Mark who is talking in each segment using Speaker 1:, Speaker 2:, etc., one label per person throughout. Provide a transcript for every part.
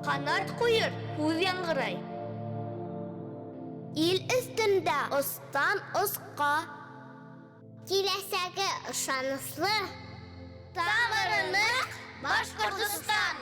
Speaker 1: Канат куйыр, күз яңгырай. Ил өстендә остан осқа. Киләсәге ышаныслы. Тамырыны Башҡортостан.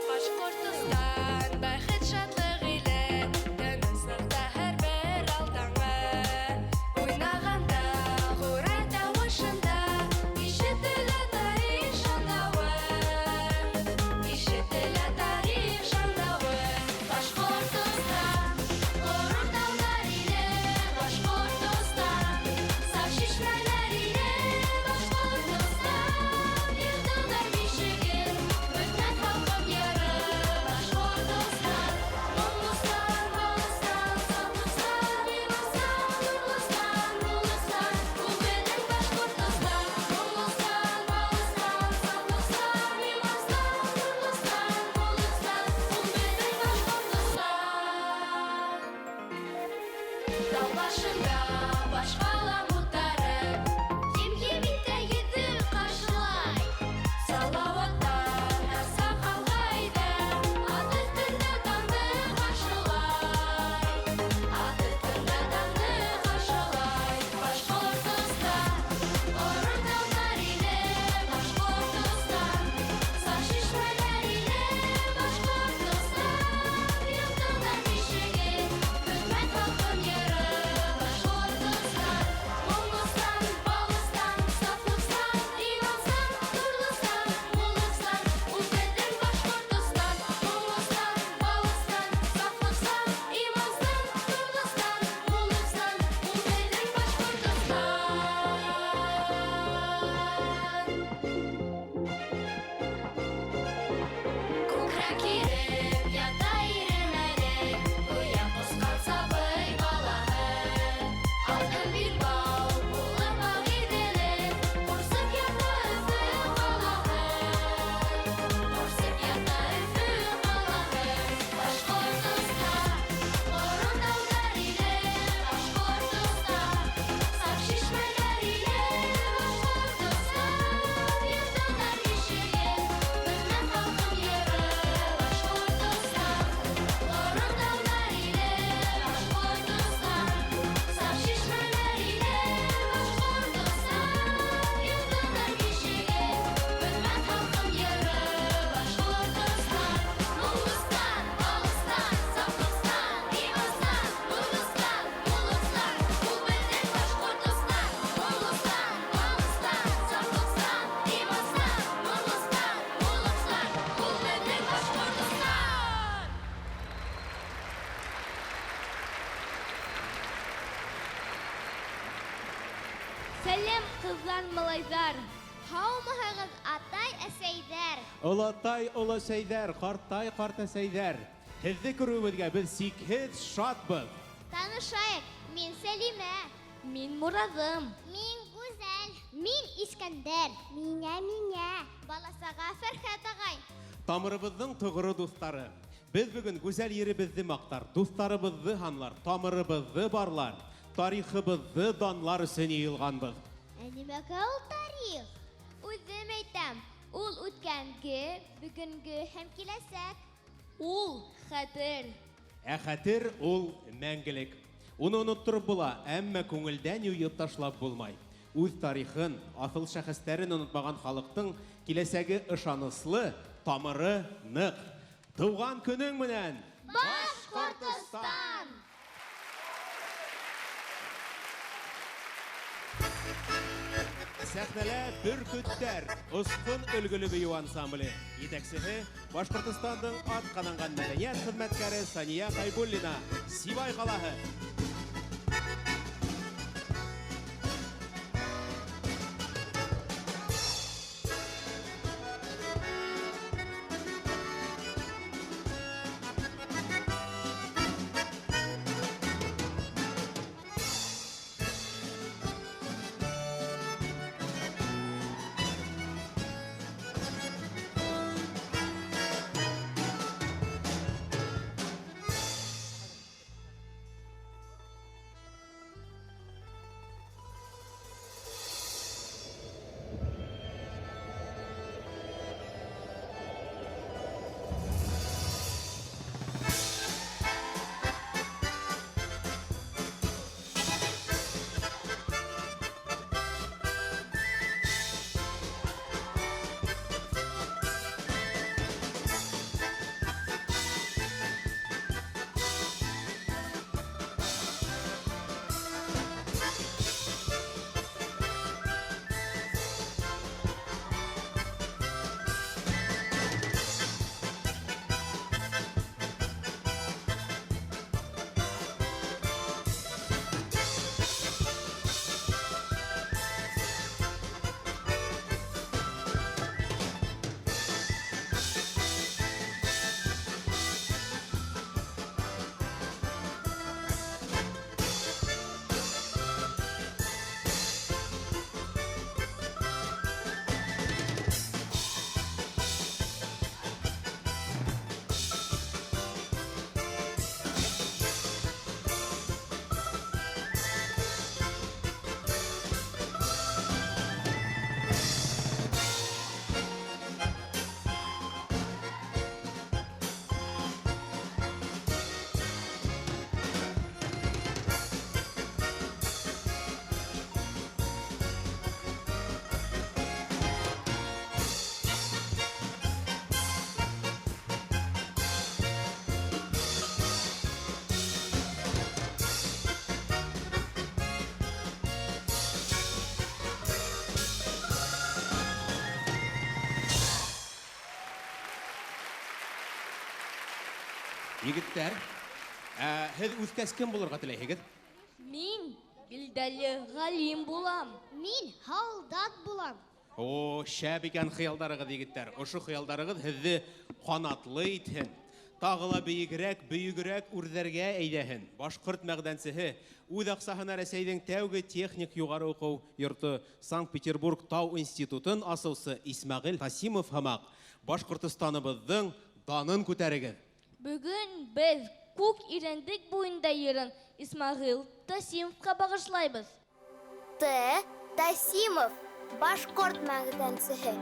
Speaker 2: Башҡортостан бәхет шатлык иле, тынысында һәр бер алдаңа. Уйнағанда, һүрә тауышында, ишетелә тарих шандауы. Ишетелә тарих шандауы. Башҡортостан, ғорур тауҙар иле, Башҡортостан, саф шишмәләр иле, Башҡортостан, йыртылдар бишеген, бөтмәҫ халҡым йыры, Башҡортостан. Моңлостан, балыстан, сафлыҡтан, иманстан, нурлыстан, муллыстан, ул беҙҙең Башҡортостан. Моңлостан, балыстан, сафлыҡтан, иманстан, нурлыстан, муллыстан, ул беҙҙең Башҡортостан. Тау башында баш ҡаламуттары, ем-ем итә йөҙө ҡаршылай. Салауаттан һәр саҡ алға иҙә, ат өҫтөндә таңды ҡаршылай. Ат өҫтөндә таңды ҡаршылай. Башҡортостан, ғорур тауҙар иле, Башҡортостан, саф шишмәләр иле, Башҡортостан, йыртылдар бишеген, бөтмәҫ халҡым йыры, Башҡортостан. Моңлостан, балыстан, сафлыҡтан, иманстан, нурлыстан, муллыстан, ул беҙҙең Башҡортостан. Моңлостан, балыстан, сафлыҡтан, иманстан, нурлыстан, муллыстан, ул беҙҙең Башҡортостан. Күкрәк иреп ята иренәле, уян ҡосҡан сабый балаһы. Алтын билбау булып ак иҙеле, ҡурсып ята Өфө ҡалаһы. Ҡурсып ята Өфө ҡалаһы. Башҡортостан, ғорур тауҙар иле, Башҡортостан, саф шишмәләр иле, Башҡортостан, йыртылдар бишеген, бөтмәҫ халҡым йыры, Башҡортостан. Ғорур тауҙар иле, Башҡортостан, саф шишмәләр иле, Башҡортостан, йыртылдар бишеген, бөтмәҫ халҡым йыры, Башҡортостан. Моңлостан, балыстан, сафлыҡтан, иманстан, нурлыстан, муллыстан, ул беҙҙең Башҡортостан. Моңлостан, балыстан, сафлыҡтан, иманстан, нурлыстан, муллыстан, ул беҙҙең Башҡортостан.
Speaker 1: Сәлем, ҡыҙҙар, малайҙар. Һаумыһығыҙ, атай, әсәйҙәр.
Speaker 3: Олатай, оләсәйҙәр, ҡартай, ҡартәсәйҙәр. Һеҙҙе күреүебеҙгә беҙ сикһеҙ шатбыҙ.
Speaker 1: Танышайыҡ, мин Сәлимә. Мин Мураҙым. Мин Гүзәл. Мин Искәндәр. Миңә. Баласаға Фәрхәт ағай.
Speaker 3: Тамырыбыҙҙың тоғро дуҫтары. Беҙ бөгөн гүзәл еребеҙҙе маҡтар, дуҫтарыбыҙҙы һанлар, тамырыбыҙҙы барлар, тарихыбыҙҙы данлар өсөн йыйылғанбыҙ.
Speaker 1: Ә нимәгә ул тарих? Үҙем әйтәм, ул үткәнге, бөгөнгө һәм киләсәк. Ул хәтер.
Speaker 3: Ә хәтер ул мәңгелек. Уны оноттороп була, әммә күңелдән юйып ташлап булмай. Үҙ тарихын, аҫыл шәхестәрен онотмаған халыҡтың киләсәге ышаныслы, тамыры ныҡ. Тыуған көнөң менән!
Speaker 1: Башҡортостан!
Speaker 3: Сәхнәлә Бөркөттәр, Осҡон өлгөлө бейеү ансамбле. Етәксеһе Башҡортостандың атҡананған мәҙәниәт хеҙмәткәре Сания Хайбуллина, Сибай ҡалаһы. Егеттәр, һез үҫкәс кем булырга теләйһегеҙ?
Speaker 1: Мин билдәле галим булам. Мин һалдат булам.
Speaker 3: О, шәп икән хыялдарығыҙ, егеттәр. Ошо хыялдарығыҙ һеҙҙе ҡанатлы итһен. Тағыла бейегерәк үрҙәргә әйҙәһен. Башҡорт мәғдәнсеһе үҙ аҡсаһына Рәсәйҙең тәүге техник юғары уҡыу йорто Санкт-Петербург Тау институтын асыусы Исмәғил Хасимов һымаҡ Башҡортостаныбыҙҙың данын күтәрегеҙ.
Speaker 1: Бөгөн беҙ күк ирендек буйында йырын Исмәғил Тасимовҡа бағышлайбыҙ.
Speaker 4: Тасимов, башҡорт мәғдәнсеһе.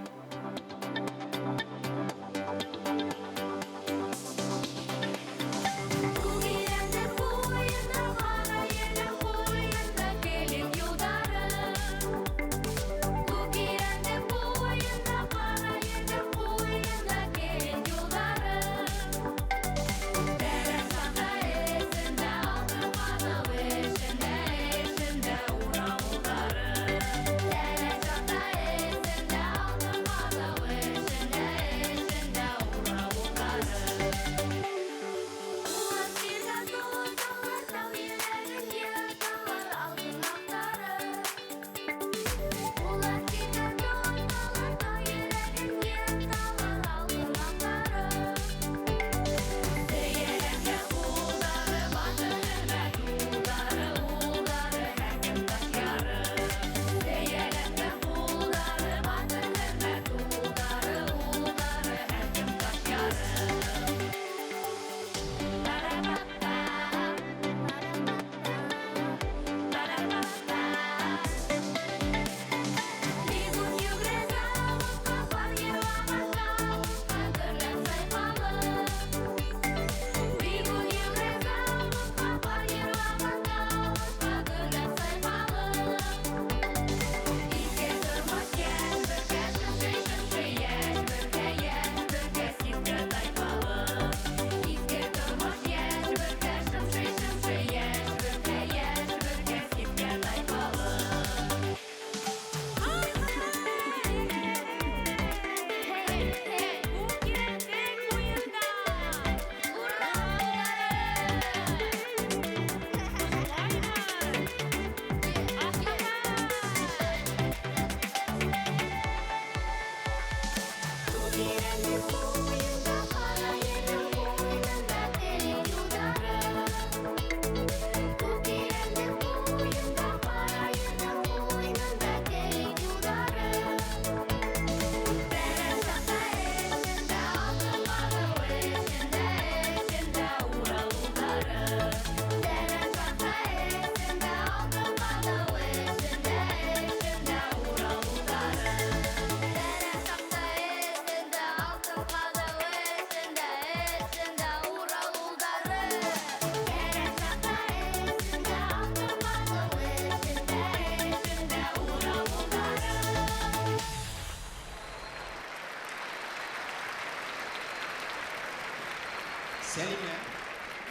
Speaker 3: Сәлимә,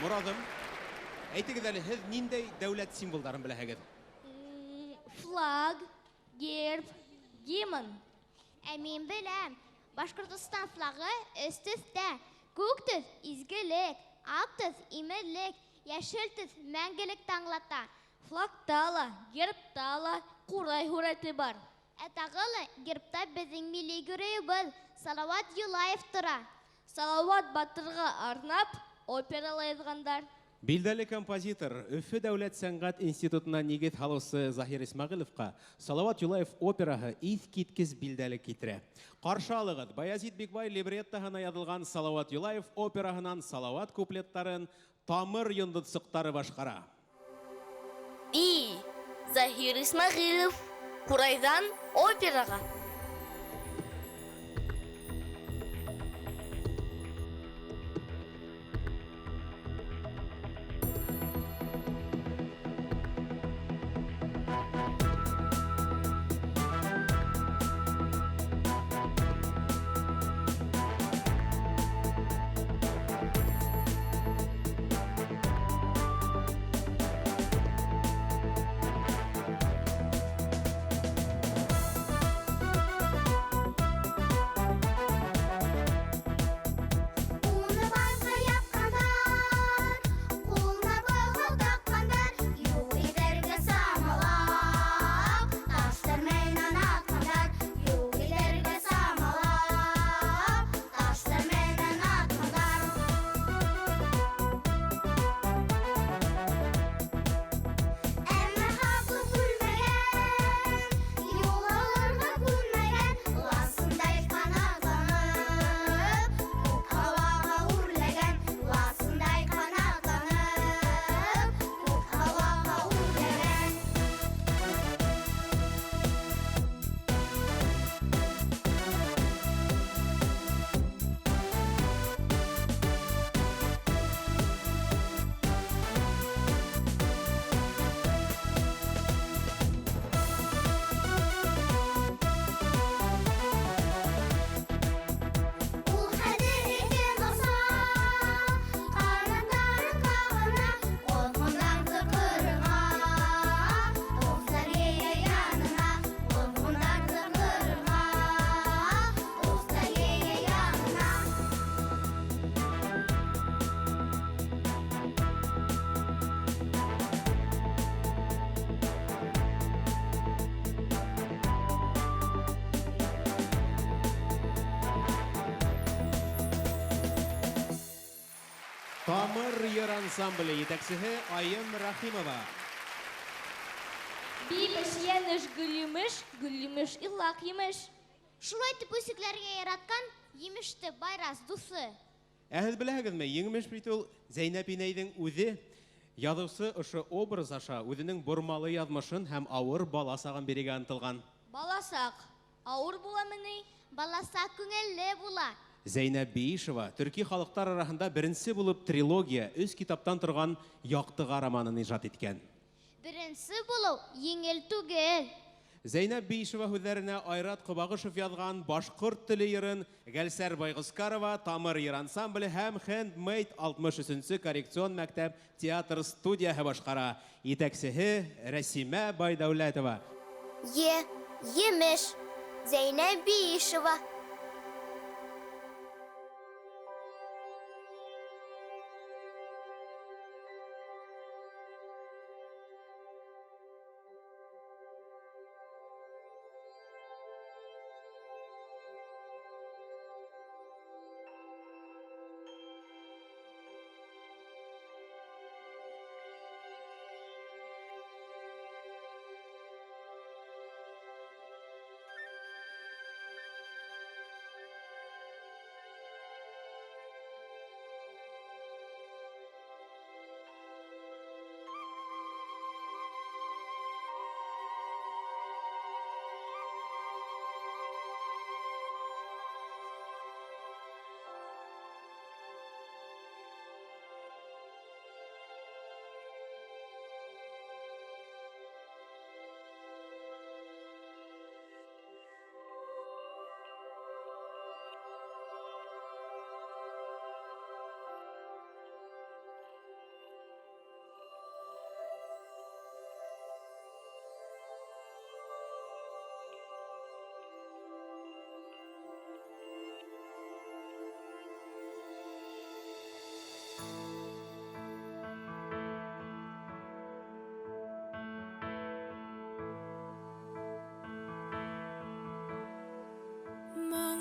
Speaker 3: Морадым, әйтегеҙ әле, һеҙ ниндәй дәүләт символдарын беләһегеҙ?
Speaker 1: Флаг, герб, гимн.
Speaker 4: Мин беләм. Башҡортостан флагы өҫтөҫтә. Күк төҫ изгелек, аҡ төҫ имеҙлек, йәшел төҫ мәңгелекте аңлата.
Speaker 1: Флагта ла, гербта ла ҡурай һүрәте бар.
Speaker 4: Тағы ла гербта беҙҙең милли геройыбыҙ Салауат Юлаев тора.
Speaker 1: Салауат батырға арнап операла яҙғандар.
Speaker 3: Билдәле композитор, Өфө дәүләт сәнғәт институтына нигеҙ һалыусы Заһир Исмәғиловҡа Салауат Юлаев операһы иҫ киткес билдәле китерә. Ҡаршы алығыҙ, Баязит Бикбай либреттаһына яҙылған Салауат Юлаев операһынан Салауат куплеттарын Тамыр йондоҙсоҡтары башҡара.
Speaker 1: Заһир Исмәғилов, ҡурайҙан операға.
Speaker 3: Тамыр йыр ансамбле етәксеһе Айым Рахимова.
Speaker 1: Бимеш, янеш, гөлемеш, гөлемеш, илак емеш.
Speaker 4: Шулай итеп үсекләргә яраткан емеште байрас дусы.
Speaker 3: Әһез беләһегезме, еңмеш бит ул Зәйнәп инәйдең үзе. Язучы ошо образ аша үзенең бормалы язмышын һәм авыр баласагын бирегә ынтылган.
Speaker 1: Баласак, ауыр буламыни?
Speaker 4: Баласа күңелле була.
Speaker 3: Зәйнәп Биишева төрки халыктар арасында беренче булып трилогия, 3 китаптан торган Яктыга романын иҗат иткән.
Speaker 4: Беренче булу еңел түгел.
Speaker 3: Зәйнәп Биишева һүзләренә Айрат Кобагышев язган башкорт теле йырын Гәлсәр Байгыскарова, Тамыр йыр ансамбле һәм Handmade 63-нче коррекцион мәктәп театр студияһы башкара. Итәксеһе Рәсимә Байдәүләтова.
Speaker 4: Емеш. Зәйнәп Биишева.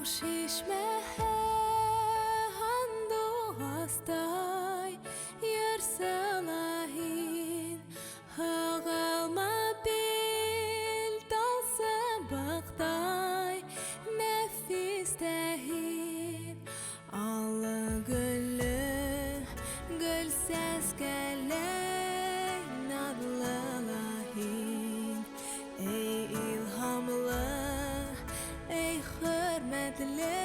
Speaker 2: Şişmehe handu hastay yer salahin Hağalma bil dalsa baktay nefis tehin Allı güllü gül ses geley nadlı lahin Ey ilhamlı ey hürmetli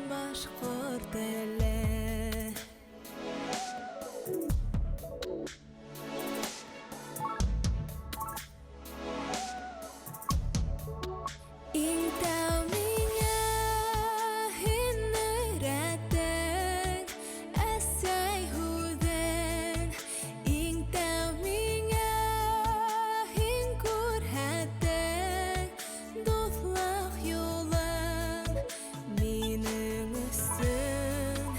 Speaker 2: Bashkort ele İnta minha hinneretten Essay huden İnta minha hinkurhetten Dostluk yolan Minin üstün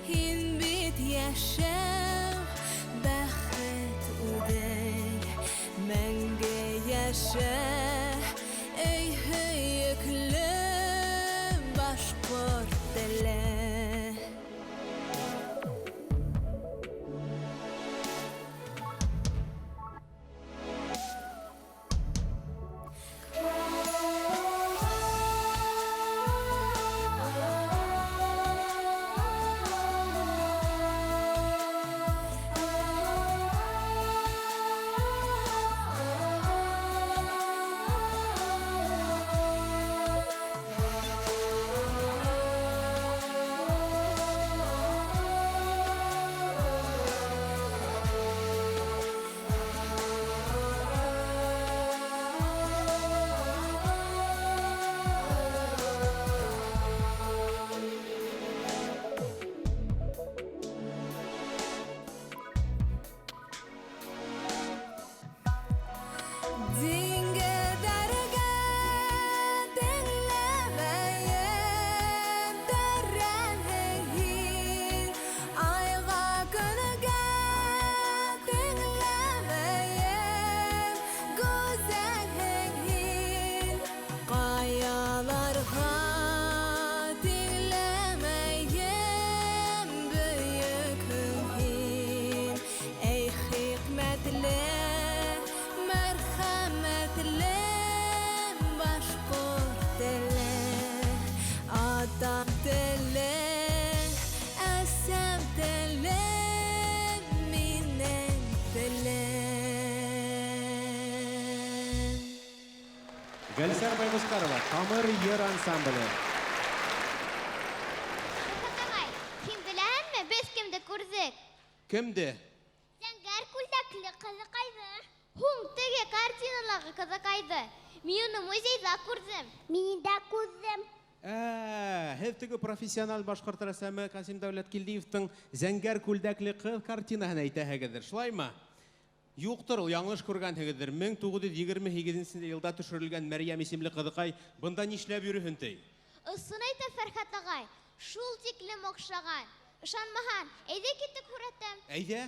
Speaker 2: Hin bit yaşam Bäxet udeng Menge yaşa Ey höyüklü Bashkort ele Ак телең, әсәм телең, минең телең.
Speaker 3: Гәлсәр Баймускарова, Тамыр ер ансамблі.
Speaker 4: Ағай, сен біләнме, біз кімді көрдік?
Speaker 3: Кімді?
Speaker 4: Зәңгәр күлдәклі қызықайды. Хуң теге картиналағы қызықайды. Мен оны музейда көрдім. Мен де көрдім.
Speaker 3: Һеҙ теге профессиональ башҡорт рәссамы Ҡасим Дәүләткилдиевтың «Зәңгәр күлдәкле ҡыҙ» картинаһын әйтәһегеҙҙер, шулаймы? Юҡтыр, ул яңылыш күргәнһегеҙҙер. 1928 йылда төшөрөлгән Мәрйәм исемле ҡыҙыҡай бында нишләп йөрөһөн ти?
Speaker 4: Ысын әйтә Фәрхәт ағай, шул тиклем оҡшаған. Ышанмаһаң, әйҙә китеп күрһәтәм.
Speaker 3: Әйҙә.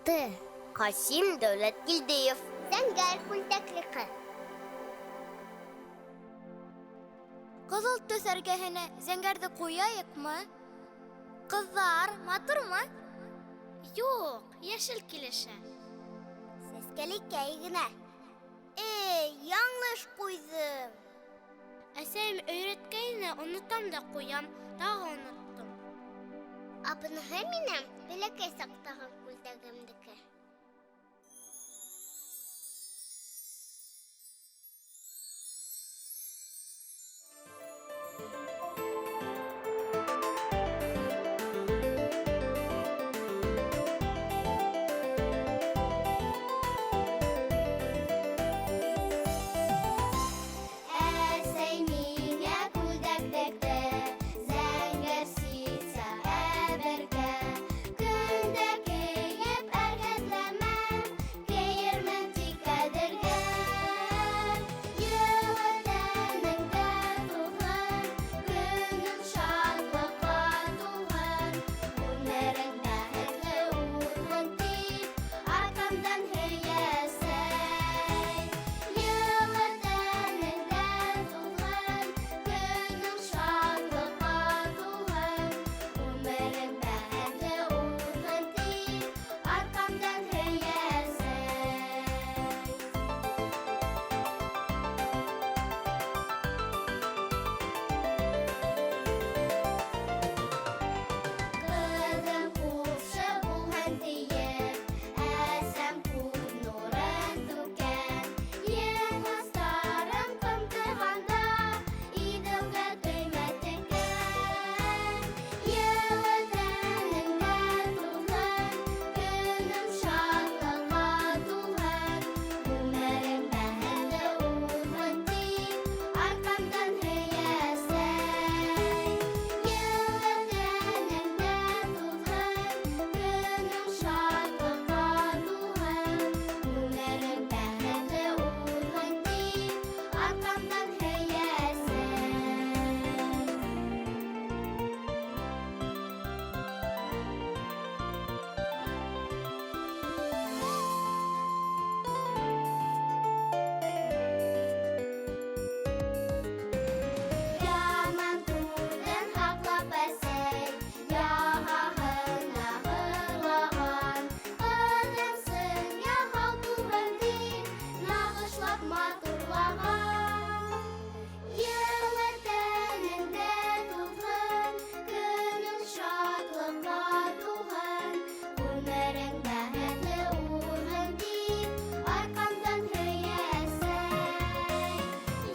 Speaker 5: Д. Ҡасим Дәүләткилдиев.
Speaker 4: Зәңгәр күлдәкле ҡыҙ.
Speaker 5: Ҡыҙыл төҫ эргәһенә зәңгәрҙе ҡуяйыҡмы? Ҡыҙҙар, матурмы? Юҡ, йәшел килешә.
Speaker 4: Сәскәлекәй генә. Яңлыш ҡуйҙым.
Speaker 5: Әсәйем өйрәткәйне, онотам да ҡуям, тағы оноттом.
Speaker 4: Апыныһы минең бәләкәй саҡтағы күлдәгемдеке. Әсәй миңә күлдәк текте, зәңгәр ситса әбергә. Көндә кейеп әргәтләмәм, кейермен тик кәдергә. Йылы тәнеңдә туһын, көнөң шатлыҡҡа туһын. Ғүмерең бәхетле уҙһын тип, арҡамдан һөйәсәй. Йылы тәнеңдә туһын, көнөң шатлыҡҡа туһын. Ғүмерең бәхетле уҙһын тип, арҡамдан һөйәсәй. Ҡыҙым ҡушы булһын тиеп, әсәм күҙ нурын түккән. Йылмастарым ҡымтығанда, идеүгә төймә теккән. Йылы тәнеңдә туһын, көнөң шатлыҡҡа туһын. Ғүмерең бәхетле уҙһын тип, арҡамдан һөйәсәй. Йылы тәнеңдә туһын, көнөң шатлыҡҡа туһын. Ғүмерең бәхетле уҙһын тип, арҡамдан Яман түрҙән һаҡлап әсәй, яғаһына һыйлаған. Ҡыҙымсың яһау туһын тип, нағышлап матурлаған. Йылы тәнеңдә туһын, көнөң шатлыҡҡа туһын. Ғүмерең бәхетле уҙһын тип, арҡамдан һөйәсәй.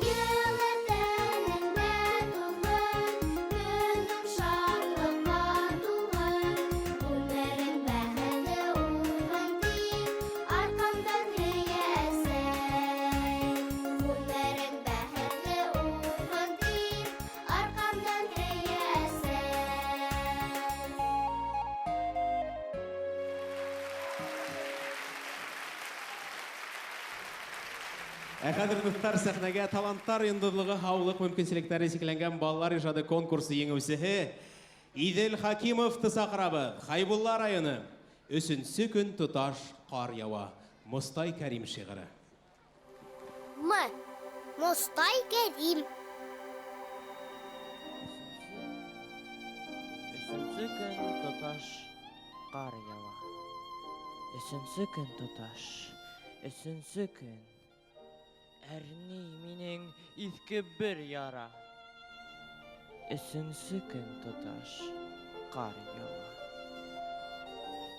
Speaker 4: Йылы тәнеңдә туһын, көнөң шатлыҡҡа туһын. Ғүмерең бәхетле уҙһын тип, арҡамдан һөйәсәй. Ғүмерең бәхетле уҙһын тип, арҡамдан һөйәсәй.
Speaker 3: Хәҙер дуҫтар, сәхнәгә таланттар йондоҙлоғо һаулыҡ мөмкинселектәре сикләнгән балалар ижады конкурсы еңеүсеһе Иҙел Хакимовты саҡырабыҙ. Хәйбулла районы. 3-нсе көн тоташ ҡар яуа. Мостай Кәрим шиғыры.
Speaker 4: Мостай Кәрим.
Speaker 6: Өсөнсө көн тоташ ҡар яуа. Өсөнсө көн тоташ. Өсөнсө көн. Әрни минең иҫке бер яра. Өсөнсө көн тоташ ҡар яуа.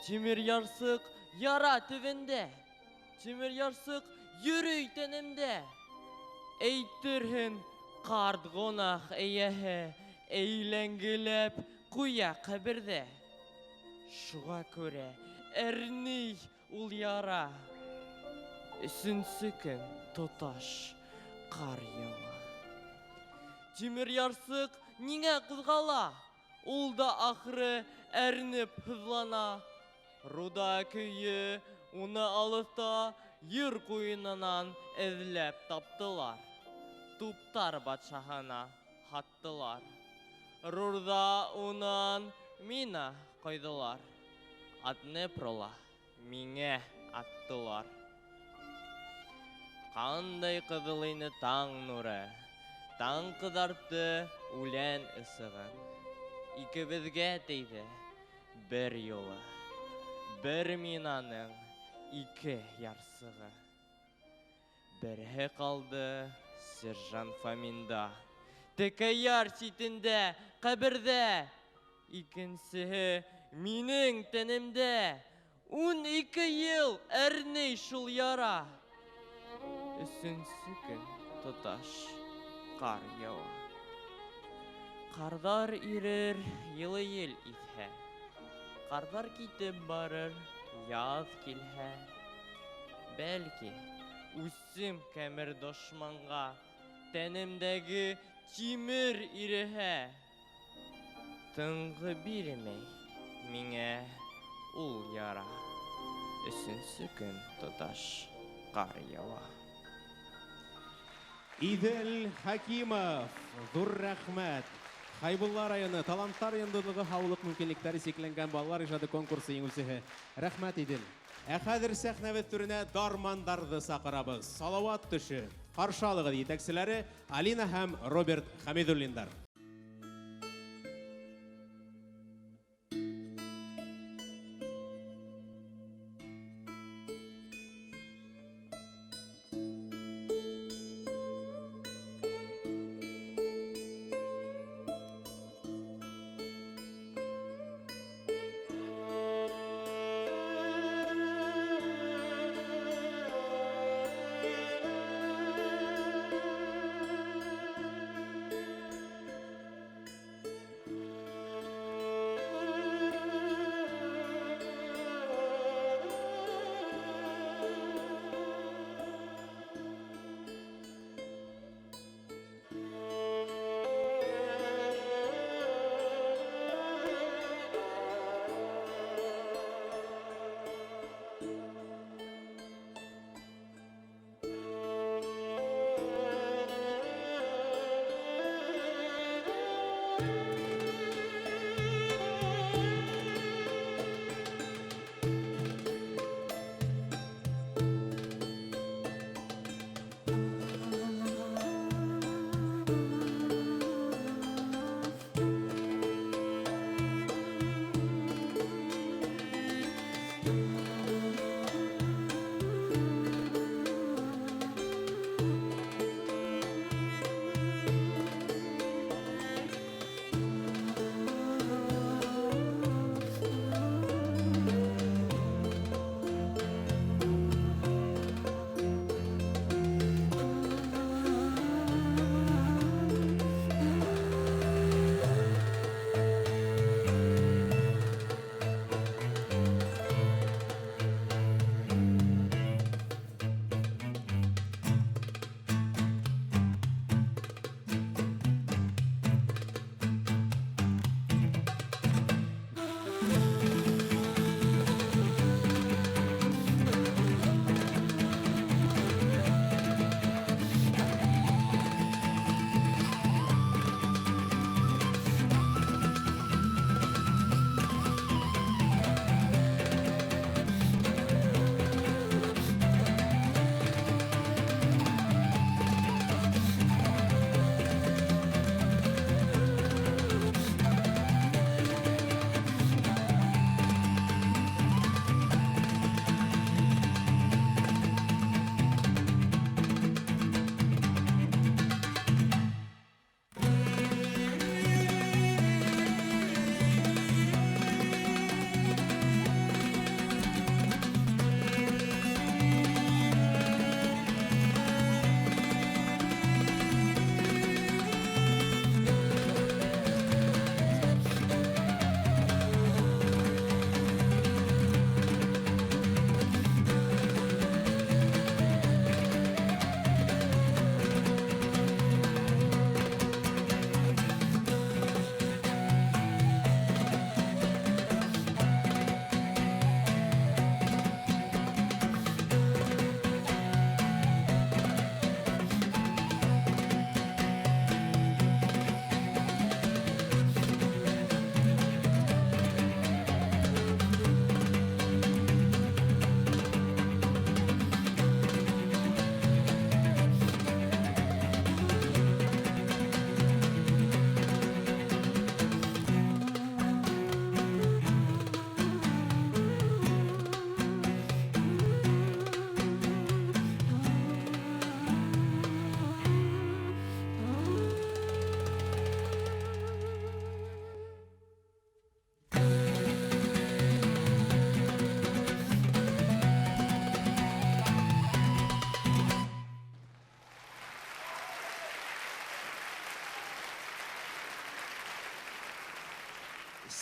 Speaker 6: Тимер ярсыҡ яра төбөндә, тимер ярсыҡ йөрөй тәнемдә. Әйтерһең, ҡарт гонаһ эйәһе әйләнгеләп ҡуя ҡәберҙә. Шуға күрә әрней ул яра. Өсөнсө көн тоташ ҡар яуа. Тимер ярсыҡ ниңә ҡуҙғала? Ул да ахыры әрнеп һыҙлана. Руда көйө уны алыҫта йыр ҡуйынынан эҙләп таптылар. Туптар батшаһына һаттылар. Руда унан мина ҡойҙолар. Аднепрола миңә аттылар. Ҡандай ҡыҙыл ине таң нуры, таң ҡыҙартты үлән ысығын. Икебеҙгә тейҙе бер юлы, бер минаның ике ярсығы. Берһе ҡалды сержант Фоминда, текә яр ситендә, ҡәберҙә. Икенсеһе минең тәнемдә. 12 йыл әрней шул яра. Өсөнсө көн тоташ ҡар яуа. Ҡарҙар ирер, йылы ел иҫһә. Ҡарҙар китеп барыр, яҙ килһә. Бәлки, үсем кәмер дошманға, тәнемдәге тимер иреһә. Тынғы бирмәй миңә ул яра. Өсөнсө көн тоташ ҡар яуа.
Speaker 3: Идел Хакимов, ҙур рәхмәт. Хайбулла районы таланттар йондоҙлоғо һаулыҡ мөмкинлектәре сикләнгән балалар ижады конкурсы еңеүсеһе. Рәхмәт, Идел. Ә хәҙер сәхнәбеҙ түренә дармандарҙы саҡырабыҙ. Салауат төшө. Ҡаршы алығыҙ етәкселәре Алина һәм Роберт Хәмидуллиндар.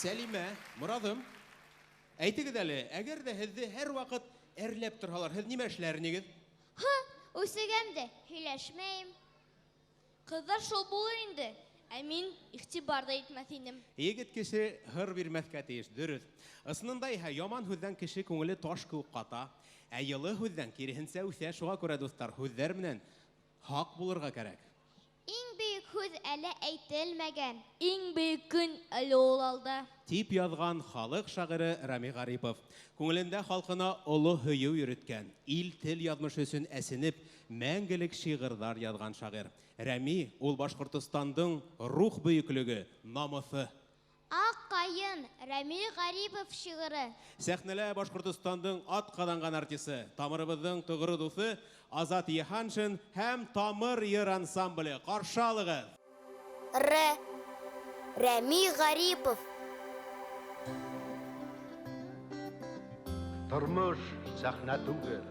Speaker 3: Сәлимә, Морадым, әйтегез әле, әгәр дә һезне һәр вакыт әрләп торһалар, һез нимә эшләрнегез?
Speaker 4: Үсегәмде, һөйләшмәйем.
Speaker 1: Кызлар шул булыр инде. Ә мин игътибар да итмәс инем.
Speaker 3: Егет кеше һыр бирмәскә тиеш, дөрес. Ысынында иһә яман һүздән кеше күңеле таш кеүек ката, ә йылы һүздән киреһенсә үсә. Шуңа күрә, дуслар, һүзләр менән хак булырга кирәк.
Speaker 4: Иң бөек һүз әле әйтелмәгән.
Speaker 1: Иң бөек көн әле ул алда.
Speaker 3: Тип язган халык шагыйре Рами Гарипов. Күңелендә халкына олы һөю йөрөткән, ил тел язмышы өчен әсенеп, мәңгелек шигырьләр язган шагыйрь. Рами ул Башҡортостандың рух бөйөклеге, намыҫы.
Speaker 4: Ак кайын, Рами Гарипов шигыры.
Speaker 3: Сәхнәлә Башҡортостандың атҡаҙанган артисы, Тамырыбыҙҙың тоғры дуҫы Азат Йыһаншин һәм Тамыр йыр ансамбле. Ҡаршы алығыҙ.
Speaker 5: Рами Гарипов.
Speaker 7: Тормыш сәхнә түгел,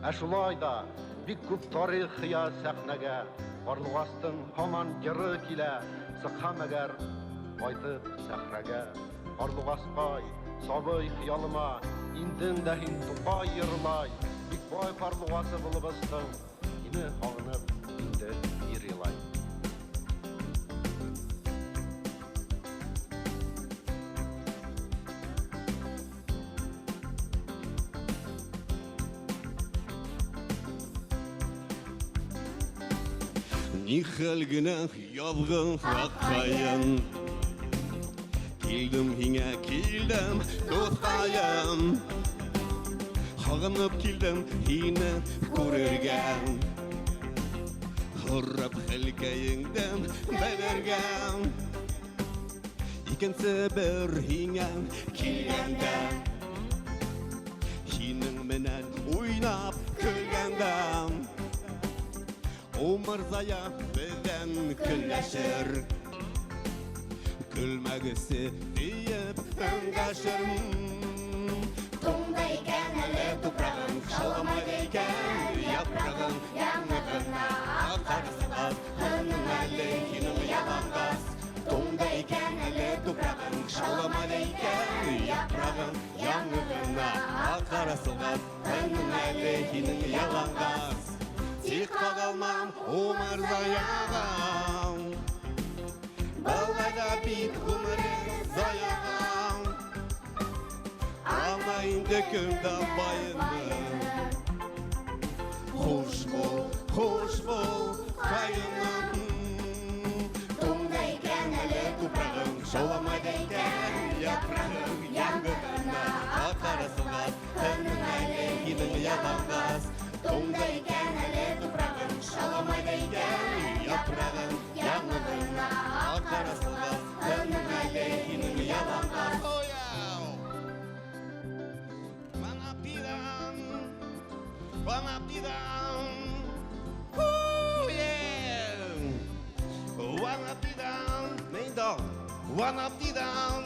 Speaker 7: ә шулай да бик күп тарих хыя сәхнәгә. Барлыгастың һаман йыры килә, сыҡһам әгәр ҡайтып сәхрәгә. Барлыгаскай, сабый хыялыма, индең дә һин тупай йырлай. Бик бай барлыгасы булыбыстың, һине һағынып инде ир илай.
Speaker 8: Ни хәл генә язган хаккайын, килдем һиңә, килдем дускайым, һағынып килдем һине күрергә, һорап хәлкәйеңдән белергә. Икенсе бер һиңә килгәндә, һинең менән уйнап көлгәндә, Умыр зая беҙҙән көнләшер, көлмәгесе тейеп өндәшер.
Speaker 5: Тумда икән әле тупрағың, шалғымайды икән япрағың, яңығына ақтарсығаз, һының әле һинең яланғас. Тумда икән әле тупрағың, шалғымайды икән япрағың, яңығына ақтарсығаз, һының әле һинең яланғас. Тик ҡағылмам умыр заяғам, былайда бит ғүмере заяғам.
Speaker 8: Ана инде көндә байынды,
Speaker 5: Хуш бол, ҡайыным. Тумда икән әле тупрағың, шауламайды икән япрағың, яңғығына ақтарсығаз, һының әле һинең яланғас. Тумда икән әле тупрағың, шауламайды икән япрағың, яңғығына ақтарсығаз, һының әле һинең яланғас.
Speaker 8: Wanna be down, wanna be down, nee dan, wanna be down,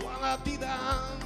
Speaker 8: wanna be down.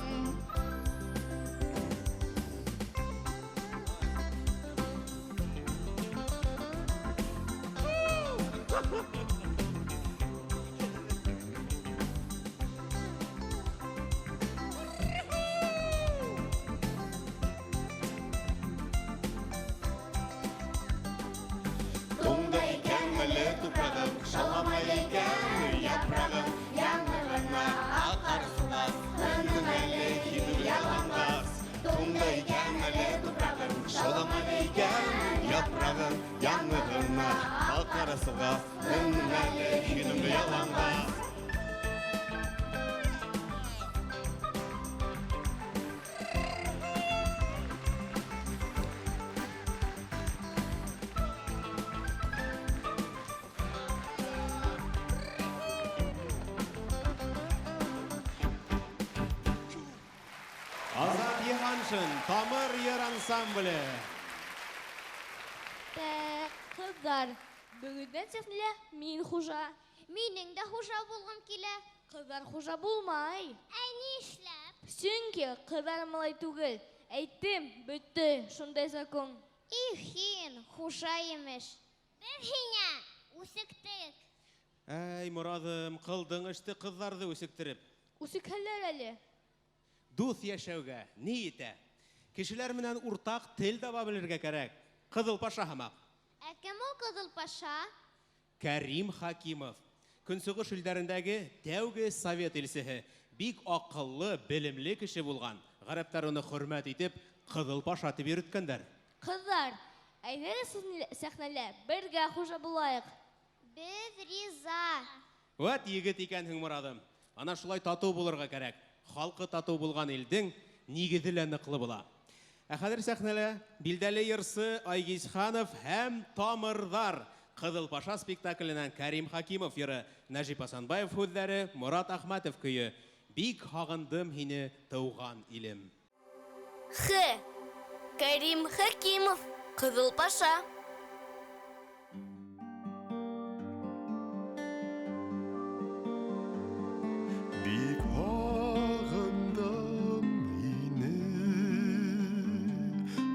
Speaker 5: Тумда икән әле тупрағың, шалғымайды икән япрағың, яңғығына ақтарсығаз, һының әле һинең яланғас. Тумда икән әле тупрағың, шалғымайды икән япрағың, яңғығына ақтарсығаз, һының әле һинең яланғас.
Speaker 3: Азат Йыһаншин, Тамыр йыр ансамбле.
Speaker 1: Кызлар, бүгүндән сәхнәлә мин хужа.
Speaker 4: Минең дә хужа булғым килә.
Speaker 1: Кызлар хужа булмай.
Speaker 4: Ә ни эшләп?
Speaker 1: Сөнки кызлар малай түгел. Әйттем, бөтте, шундай закон.
Speaker 4: Ихин, хужа имеш. Без һиңә үсектек.
Speaker 3: Әй, Морадым, ҡылдың эште ҡыҙҙарҙы үсектереп.
Speaker 1: Үсекһәлләр әле.
Speaker 3: Дуҫ яшәүгә ни итә? Кешеләр менән уртак тел таба белергә кәрәк. Кызыл Паша һымак.
Speaker 4: Ә кем ул Кызыл Паша?
Speaker 3: Кәрим Хакимов. Көнсығыш илдәрендәге тәүге совет илсеһе. Бик акыллы, белемле кеше булган. Гарәптәр уны хөрмәт итеп, Кызыл Паша дип йөрөткәннәр.
Speaker 1: Кызлар, әйдәгез сәхнәлә бергә хуҗа булайык.
Speaker 4: Без риза.
Speaker 3: Вот егет икәнһең, Морадым. Ана шулай тату булырга кәрәк. Халкы тату булган илдең нигезе лә ныклы була. Ә хәзер сәхнәлә билдәле йырсы Айгизханов һәм Тамырдар. Кызыл Паша спектакленнән Кәрим Хакимов йыры, Нәҗип Асанбаев һүзләре, Мурат Ахматов көйе. Бик һагындым һине тыуган илем.
Speaker 2: Х. Кәрим Хакимов, Кызыл Паша.
Speaker 5: Бик һагындым һине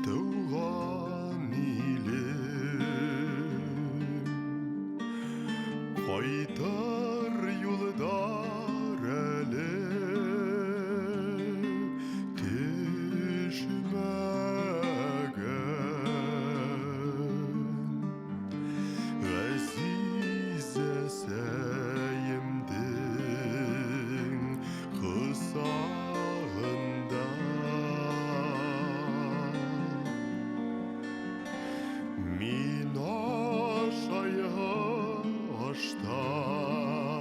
Speaker 5: тыуган илем. Кайтар юлдар әле төшмәгән. Ғәзизә сәйемдең кысагында. Мин ашайга аштар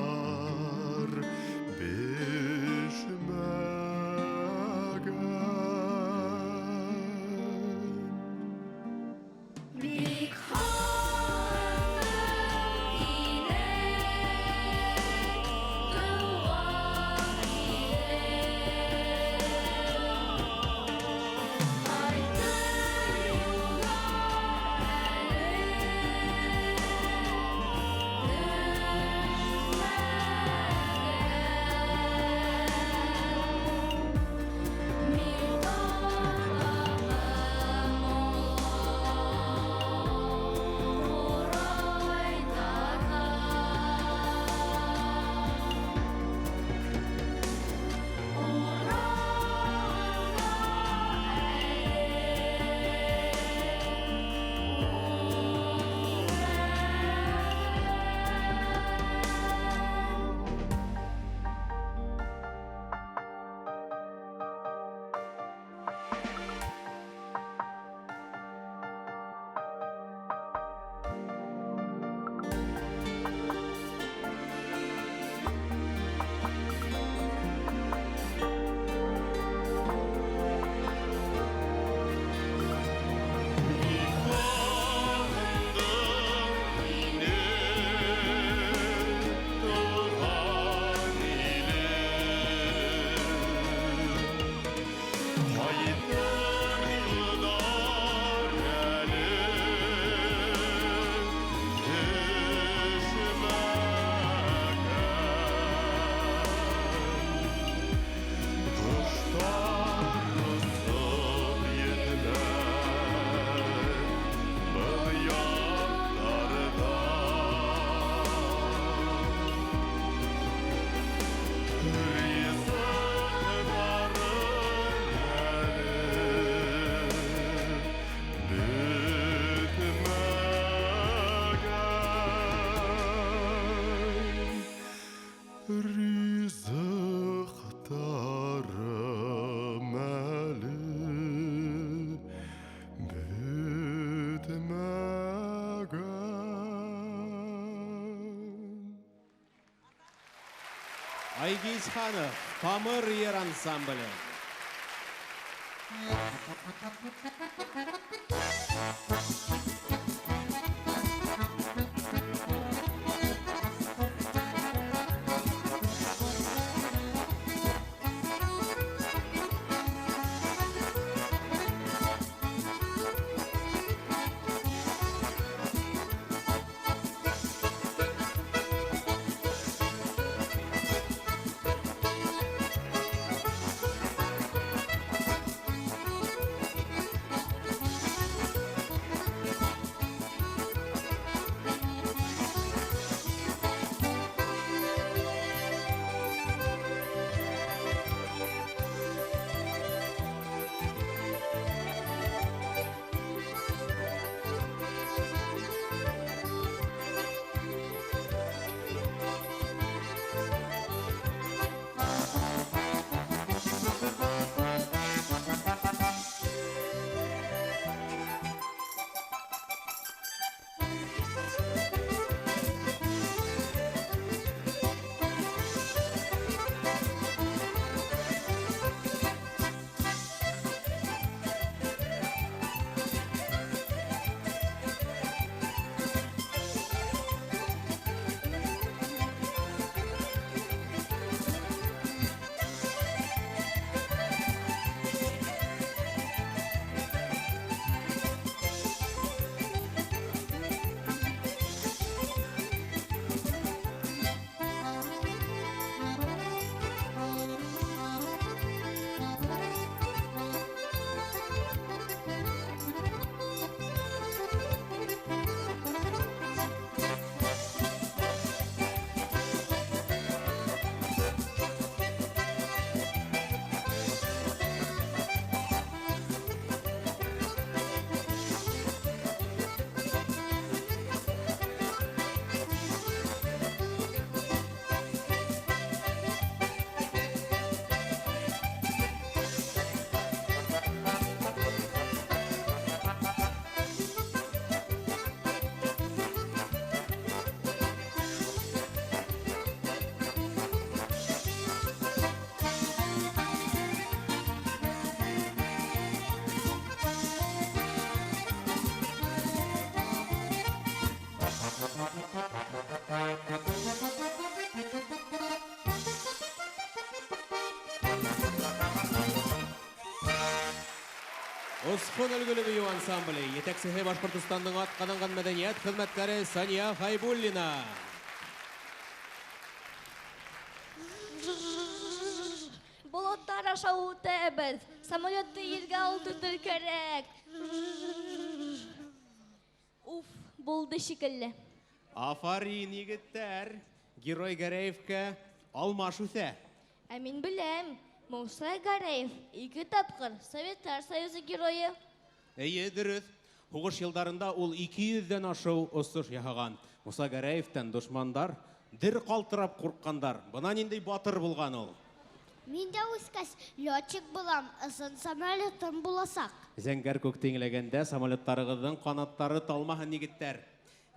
Speaker 5: бешмәгән.
Speaker 2: Бик һагындым һине тыуган илем. Кайтыр юллар әле төшмәгән. Ризыктарым әле бетмәгән.
Speaker 3: Айгизханов, Тамыр йыр ансамбле. Осқон үлгілі бейу ансамблі, етексіхе Башқұртыстанның атқананған мәдениет қызметкері Сания Хайбуллина.
Speaker 1: Болоттар аша өтебіз. Самолетті елге алдырдыр керек. Уф, болды шикілі.
Speaker 3: Афарин егіттер, Герой Гараевка алмаш үсә.
Speaker 1: Әмин білем, Муса Гараев, 2 тапқыр Советтар Союзы геройы.
Speaker 3: Әйе, дұрыс. Хуғыш елдарында ол 200-ден ашау ұсыш яғаған. Муса Гараевтан дұшмандар дір қалтырап қорққандар. Бұна нендей батыр болған ол.
Speaker 4: Мен де өскәс летчик болам, ызын самолеттен боласақ.
Speaker 3: Зәңгәр көк теңләгәндә самолеттарығыздың қанаттары талмаһын егеттер.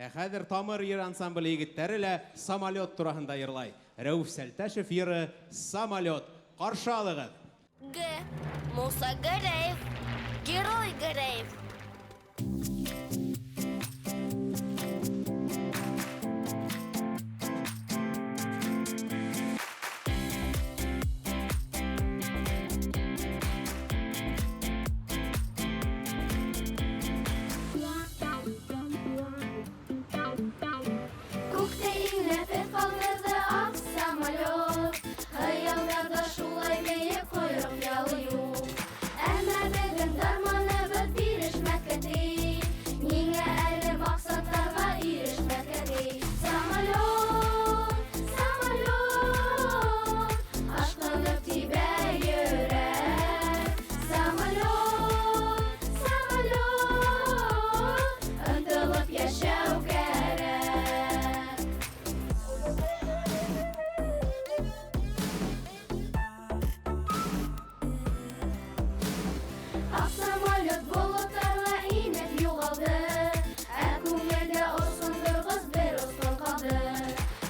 Speaker 3: Хәзер Тамыр ер ансамблі егеттәре лә самолет турасында йырлай. Рәүф Сәлтәшев йыры «Самолет». Қаршы алығыз.
Speaker 2: Г. Муса Гараев. Герой Гараев.
Speaker 9: Күктейін нәфет қалдырды ақ самолет. Аялдарда шулай бейіп қойрық ялы юқ. Әмә бігін дарманы біз бирешмәккә дей. Неңә әлі мақсаттарға ирешмәккә дей. Самолет, самолет, ашқынып тибә йөрәк. Самолет, самолет, ынтылып яшәү кәрәк. Ақ самолет болоттарға инеп юғалды. Ә күңелдә осындырғыз бір осқын қалды.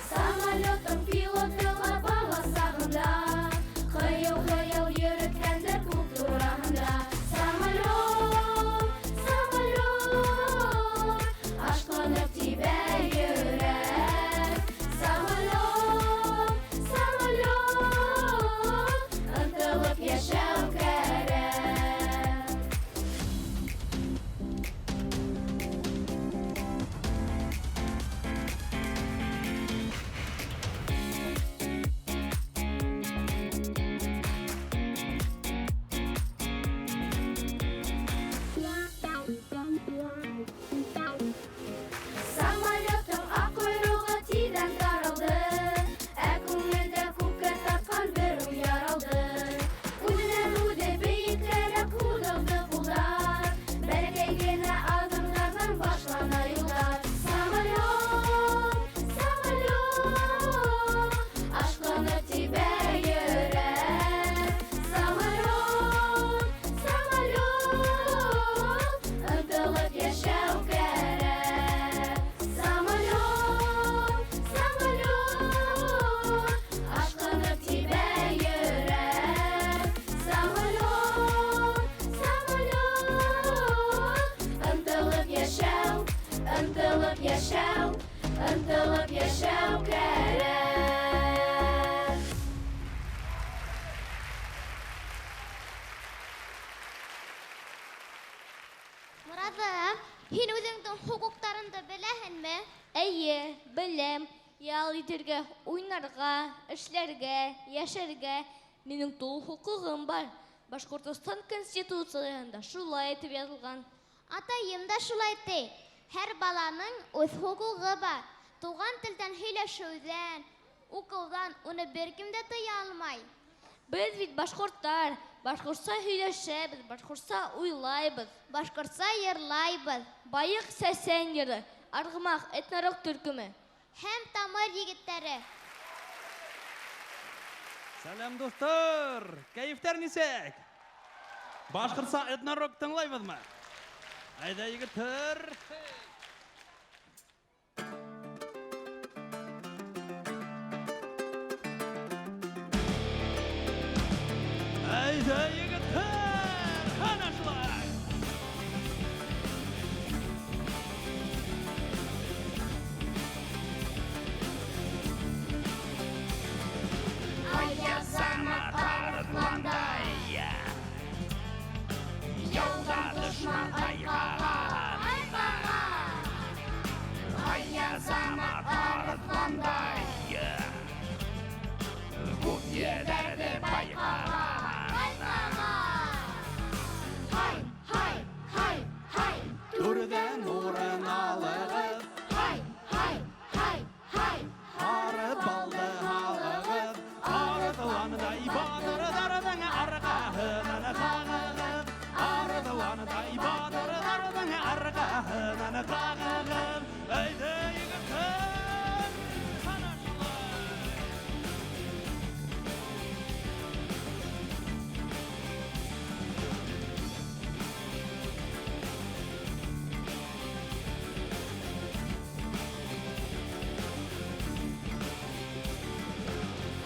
Speaker 9: Самолеттың пилотыға бала сағында. Қыйыл-қыйыл йөрөткәндер күк тураһында. Самолет, самолет, ашқынып тибә йөрәк. Самолет, самолет, ынтылып яшәү кәрәк. Самолеттың ақ құйрығы тиҙҙән таралды. Ә күңелдә күккә тартҡан бер уй яралды. Үҙенән-үҙе бейекләрәк һуҙылды ҡулдар. Бәләкәй генә аҙымдарҙан башлана юлдар. Самолет, самолет, ашҡынып тибә йөрәк. Самолет, самолет, ынтылып яшәү кәрәк. Самолет, самолет, ашҡынып тибә йөрәк. Самолет, самолет, ынтылып яшәү, ынтылып яшәү, ынтылып яшәү кәрәк.
Speaker 4: Muradым, һин үзеңнең хукуктарыңды беләһеңме?
Speaker 1: Әйе, білем, ял итергә, уйнарға, эшләргә, яшәргә минең тул хукугым бар. Башҡортостан конституцияһында шулай итеп язылған.
Speaker 4: Атайым да шулай ти. Һәр баланың үҙ хукугы бар. Туган телдән һөйләшеүҙән, укыуҙан уны беркем дә тыя алмай.
Speaker 1: Без бит башҡорттар, башҡортса һөйләшәбеҙ, башҡортса уйлайбыҙ.
Speaker 4: Башҡортса йырлайбыҙ.
Speaker 1: Байыҡ сәсән йыры, арғымаҡ этнорок төркөмө.
Speaker 4: Һәм Тамыр егеттәре.
Speaker 10: Сәлам, достар! Кәйефтәр нисек? Башҡортса этнорок тыңлайбыҙмы? Айда, егеттәр! Айда, егеттәр! Ҡана шулай!
Speaker 9: Ай, ясама тарыҡландай.
Speaker 10: Яуда душман тайғаған. Хайя замат арытландай. Күп елерді байғаған.
Speaker 9: Hay, hay, hay, hay.
Speaker 10: Түрден ұрын алығып,
Speaker 9: Hay, hay, hay, hay.
Speaker 10: ары балды алығып, арыдыландай батырдардың арқағынан қағығып, арыдыландай батырдардың арқағынан қағығып, әйді егіттің қанашылар.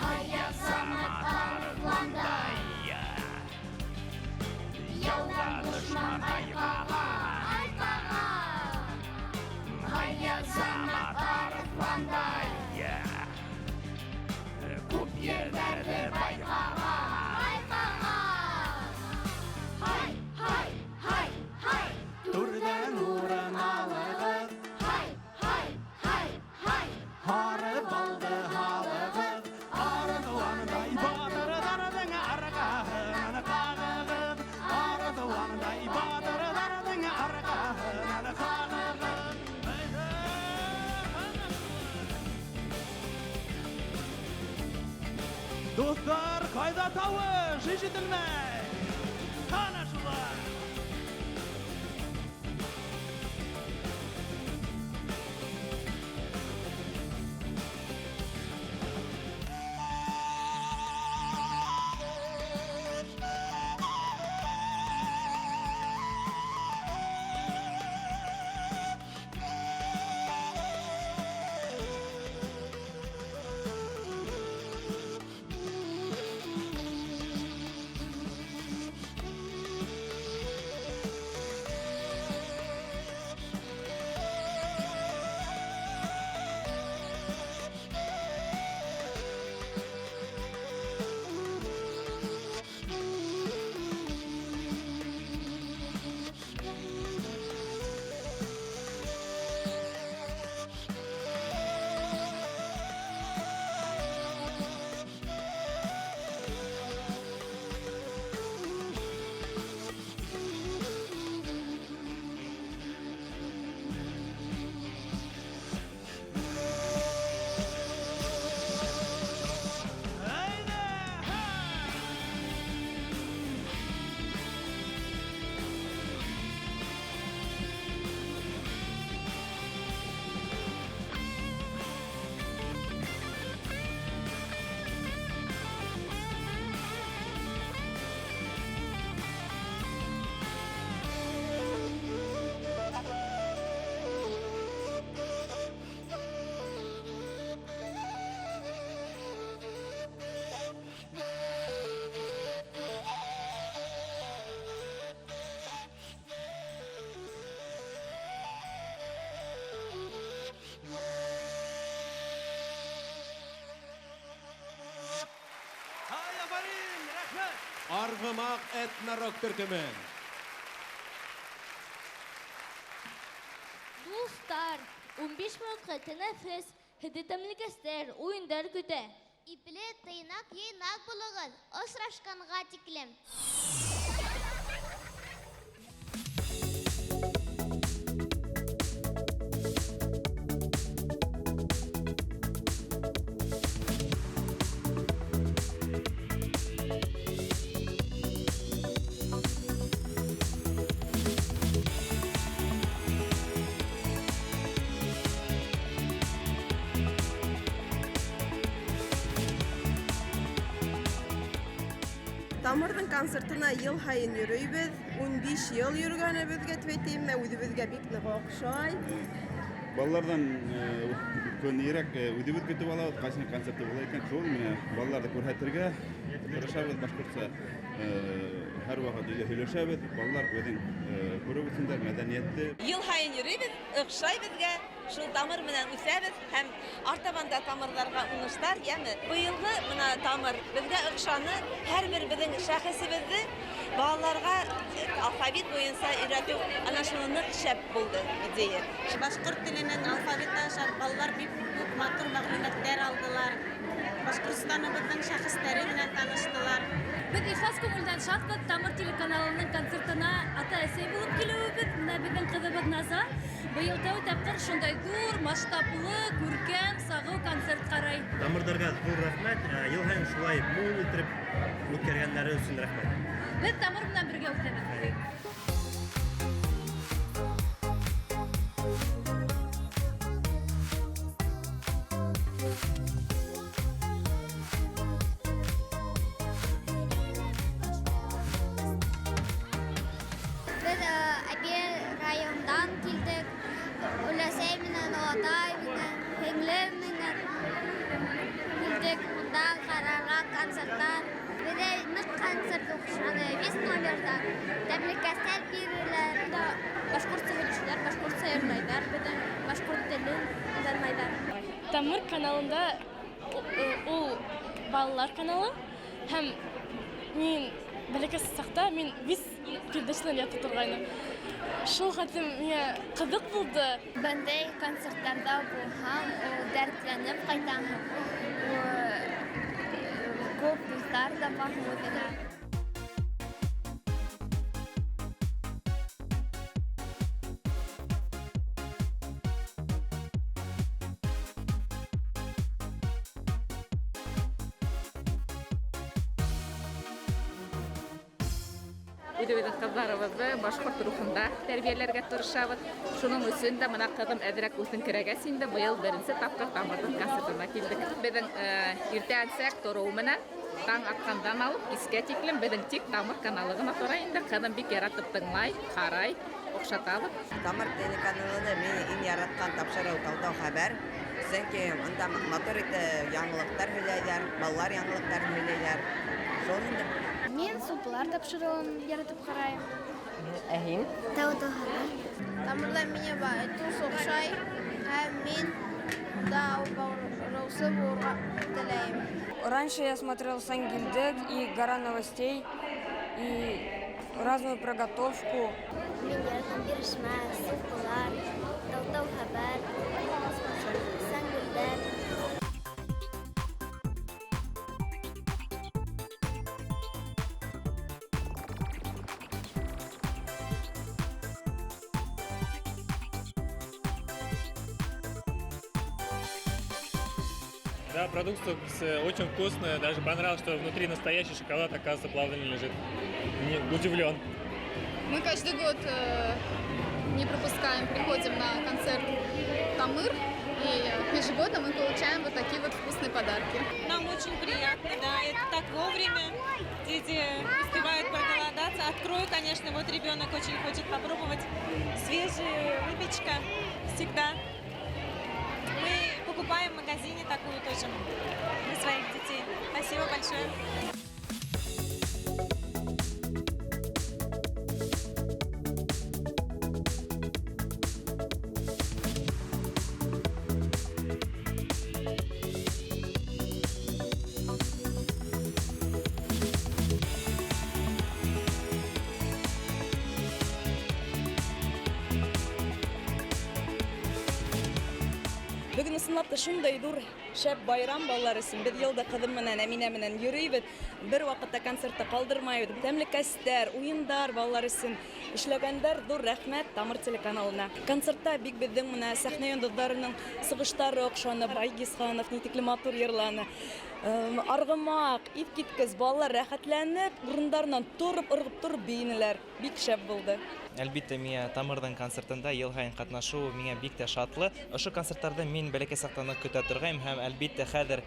Speaker 9: Hayya zaman arıtlanday. Yolda düşman aypağa. Hayya zaman arıtlanday.
Speaker 10: Күп елерді байғаған.
Speaker 9: Hay, hay, hay, hay.
Speaker 10: Түрден ұрын алығып,
Speaker 9: Hay, hay, hay, hay.
Speaker 10: ары балды алығып, арыдыландай батырдардың арқағынан қағығып, арыдыландай батырдардың арқағынан қағығып, әйді достар, қайда тауыш ешітілмей, қанашылар.
Speaker 3: Арғымақ этнорок түркімен.
Speaker 1: Достар, 15 минутқа тәнәфес, хедетемлік әстер, ойындар көтә.
Speaker 4: Ипле тыйнак ейнак булыгыз, осрашканга тиклем.
Speaker 11: Тамырдың концертына ел хайын йөрөйбез. 15 ел йөргәнебезгә тветейме, үзебезгә бик нык охшай.
Speaker 12: Балалардан көнирәк удивить көтеп алабыз, кайсы концерты була икән, шул менә балаларны күрһәтергә тырышабыз. Башкортча һәр вакыт өйдә һөйләшәбез. Балалар үзен күреп үсендер, мәдәниятте.
Speaker 13: Ел хайын йөрибез, охшай безгә. шул тамыр менән үсәбез һәм артабанда тамырларга уңыштар, яме. Быелгы мына тамыр безгә охшаны, һәрбер безнең шәхесебезне балаларга алфавит буенча өйрәтү ана шуны нык шәп булды идея.
Speaker 14: Башкорт теленең алфавиты аша балалар бик матур мәгълүматлар алдылар. Башкортстаныбызның шәхестәре белән таныштылар.
Speaker 15: Biz ихлас күңелдән шатбыз Тамыр телеканалының концертына ата-әсә булып килүбез. Менә безнең кызыбыз Наза быел тәү тапкыр шундай зур, масштаблы, күркәм, сагу концерт карый.
Speaker 16: Тамырдарга зур рәхмәт. Ел һәм шулай мул итеп үткәргәннәре өчен рәхмәт.
Speaker 15: Без Тамыр белән бергә үсәбез.
Speaker 4: Райондан килдек, өләсәй менән, атай менән, һеңлем менән килдек, монда карарга концерттар. Бездә нык концерт укышаны, 5 номерда тәбрикәләр бирәләр. Башкорт сөйләшүләр, башкорт сөйләрләр, бездә башкорт телен өйрәнмәйләр.
Speaker 17: Тамыр каналында ул балалар каналы һәм мин бәләкәс сакта мин 5 передачалар ятып торгайным. Шул хәтем миңа кызык булды.
Speaker 4: Бәндәй концертларда булһам, дәртләнеп кайтам. Күп дуслар да бар үзенә.
Speaker 18: Удивить кызларыбызды башкорт рухында тәрбияләргә тырышабыз. Шуның өчен дә менә кызым әзрәк үсен керәгә синде быел беренче тапкыр Тамырдың концертына килдек. Безнең иртәнсәк тору менән таң аткандан алып кискә тиклем безнең тик Тамыр каналы гына тора инде. Кызым бик яратып тыңлай, карай, охшатабыз.
Speaker 19: Тамыр телеканалында мин иң яраткан тапшыру тау хәбәр. Сөнки анда мотор яңалыктар һөйләйләр, балалар яңалыктарын һөйләйләр. Шуның
Speaker 4: Мен суплар тапшыруын яратып карайм.
Speaker 19: Әһим.
Speaker 4: Тау хәбәр.
Speaker 20: Тамырда меня тус охшай, һәм мин да баурысы булырга теләйм.
Speaker 21: Раньше я смотрел Сангильдек и Гора новостей, и разную проготовку.
Speaker 4: Меня там биршма, суплар, тау хәбәр, Сангильдек.
Speaker 22: Да, продукция очень вкусная, даже понравилось, что внутри настоящий шоколад, оказывается, плавно не лежит. Удивлен.
Speaker 23: Мы каждый год не пропускаем, приходим на концерт Тамыр, и ежегодно мы получаем вот такие вот вкусные подарки.
Speaker 24: Нам очень приятно, да, это так вовремя, дети успевают проголодаться. Открою, конечно, вот ребенок очень хочет попробовать свежая выпечка всегда. Мы покупаем в магазине такую тоже для своих детей. Спасибо большое.
Speaker 25: Бүген ысынлап та шундай ҙур шәп байрам балалар өсөн. Беҙ йылда ҡыҙым менән, Әминә менән йөрөйбеҙ. Бер ваҡытта концертты ҡалдырмайбыҙ. Тәмлекәстәр, уйындар балалар өсөн эшләгәндәр. Ҙур рәхмәт Тамыр телеканалына. Концертта бик беҙҙең менә сәхнә йондоҙҙарының сығыштары оҡшаны. Айгизханов нитекле матур йырланы. Арғымаҡ, иҫ киткес балалар рәхәтләнеп, урындарынан тороп, ырғып тороп бейенеләр. Бик шәп булды.
Speaker 26: Әлбиттә, миңә Тамырдың концертында ел һайын ҡатнашыу миңә бик тә шатлы. Ошо концерттарҙы мин бәләкәй саҡтан көтә торғайным һәм әлбиттә хәҙер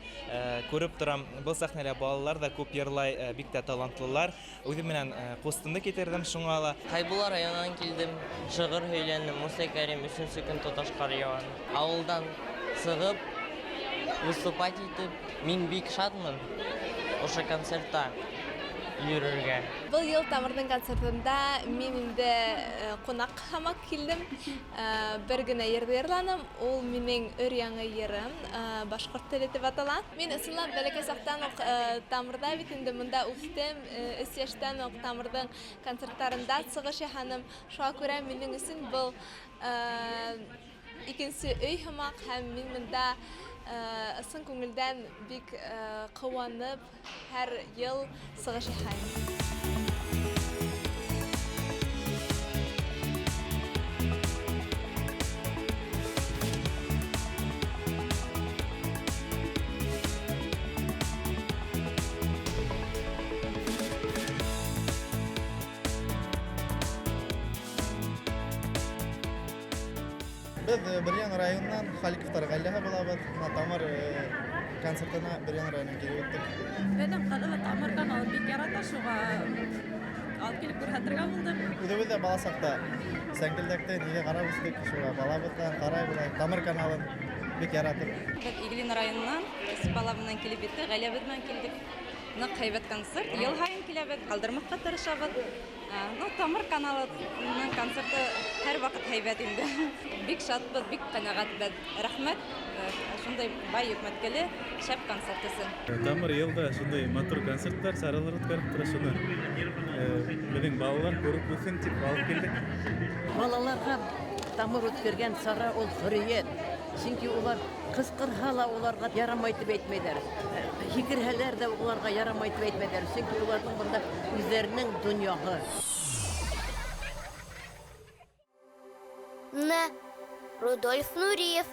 Speaker 26: күреп торам, был сәхнәлә балалар да күп йырлай, бик тә талантлылар. Үҙем менән ҡустымды китерҙем шуңа ла.
Speaker 27: Ҡайбулар районынан килдем, шиғыр һөйләнем, Муса Кәрим 3-нче көн тоташ ҡар яуған. Ауылдан сығып, выступать итеп, мин бик шатмын ошо концертта. йөрергә.
Speaker 2: Бұл ел Тамырдың концертында мен инде қонақ хамак килдем. Бір генә ерде ерланым. Ул минең өр-яңы ерім, башқұрт теле дип атала. Мен ысынлап бәләкәй сақтан ук Тамырда бит инде монда үстем. 3 яшьтән ук Тамырдың концертларында чыгыш яһаным. Шуңа күрә минең өчен бұл икенче өй хамак һәм мин монда сын күңелдән бик куанып һәр ел чыгыш яһыйм.
Speaker 5: Biz Biryan rayonundan Xalikovlar гаиләһе булабыз. Тамыр концертына Biryan районынан килеп үттек.
Speaker 6: Benim kanalı Tamır kanalı bir yarata şuğa alıp gelip күрһәтергә булдым.
Speaker 5: Үҙебез дә бала сакта сәңгелдәктә нигә карап үстек, шуга балабыздан карай булай. Тамыр каналын бик яратып.
Speaker 7: Biz Иглин районунан бала менән килеп иттек, гаиләбез белән килдек. Нык һәйбәт концерт, ел һайын киләбез, калдырмакка тырышабыз. Тамыр каналының концерты һәр вакыт һәйбәт инде. Бик шатбыз, бик канәгатьбез. Рәхмәт, шундай бай өкмәткәле шәп концерт өсөн.
Speaker 8: Тамыр елда шундай матур концертлар саралар үткәреп тора, шуны безнең балалар күреп үсен дип алып килдек.
Speaker 9: Балаларга Тамыр үткәргән сара ул хөррият. Чөнки улар кыскырһала уларга ярамай дип әйтмәйләр. Хикерһәләр дә уларга ярамай дип әйтмәйләр. Чөнки уларның монда үзләренең дөньяһы.
Speaker 4: Рудольф Нуриев.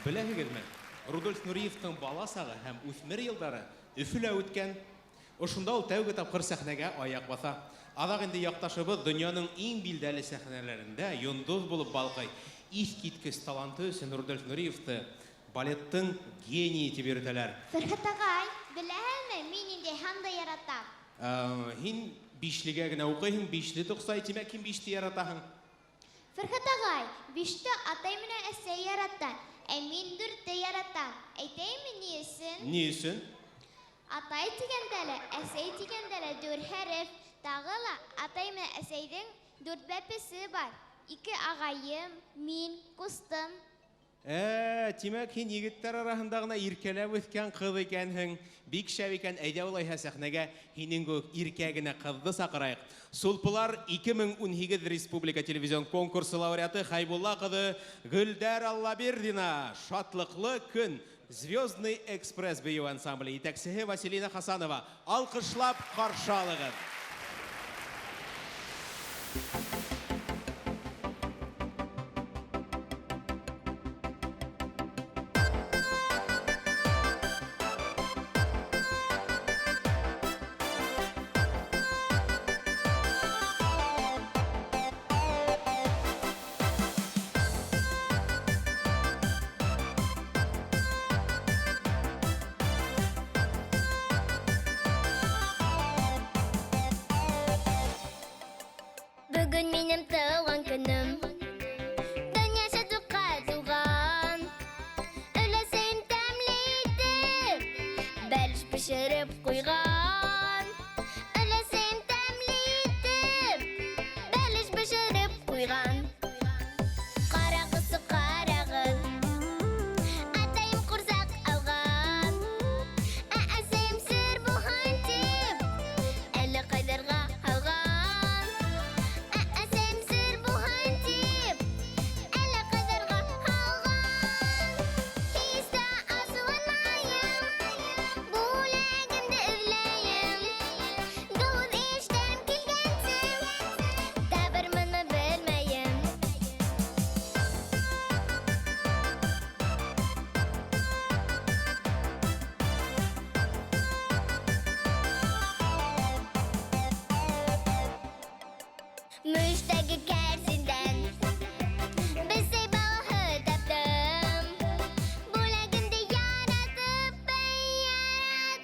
Speaker 3: Беләһегезме? Рудольф Нуриевтың бала сагы һәм үсмер елдары Өфөлә үткән. Ошонда ул тәүге тапкыр сәхнәгә аяк баса. Аҙаҡ инде яҡташыбыҙ донъяның иң билдәле сәхнәләрендә йондоҙ булып балҡый. Иҫ-киткес таланты өсөн Рудольф Нуриевты балеттың гении тип йөрөтәләр.
Speaker 4: Фәрхәт ағай, беләһеңме, мин инде һанда яратам.
Speaker 3: Һин Бишлегә генә укыйһың, бишле туксай, тимәк ким биште яратаһың?
Speaker 4: Фәрхәт агай, биште атай менән әсәй ярата, ә мин дүртте яратам. Әйтәйме ни өсөн?
Speaker 3: Ни өсөн?
Speaker 4: Атай дигәндә, әсәй дигәндә дүрт хәреф. Тағы ла атай менән әсәйдең дүрт бәпесе бар. Ике агайым, мин, кустым.
Speaker 3: Тимәк, һин егеттәр араһында гына иркәләп үҫкән ҡыҙ икәнһең. Бик шәп икән. Әйдә улайһа сәхнәгә һинең иркә генә ҡыҙҙы саҡырайыҡ. Сулпылар 2018 Республика телевизион конкурсы лауреаты Хайбулла ҡыҙы Гөлдәр Аллабердина «Шатлыҡлы көн» Звездный экспресс бейеү ансамбле етәксеһе Василина Хасанова. Алҡышлап ҡаршы алығыҙ.
Speaker 4: Бүгін менің туған күнім, дүние шаттыққа толған. Өлесем тәмле етіп, бәліш пішіріп қойған. Өлесем тәмле етіп, бәліш пішіріп қойған. Қарағысы қарағын, атайым құрсақ алған. Әсем сыр бұған теп, әлі қайдарға алған. Müştəqi kərsindən Bizey bağı tapdım Bu ləgində yaratıp ben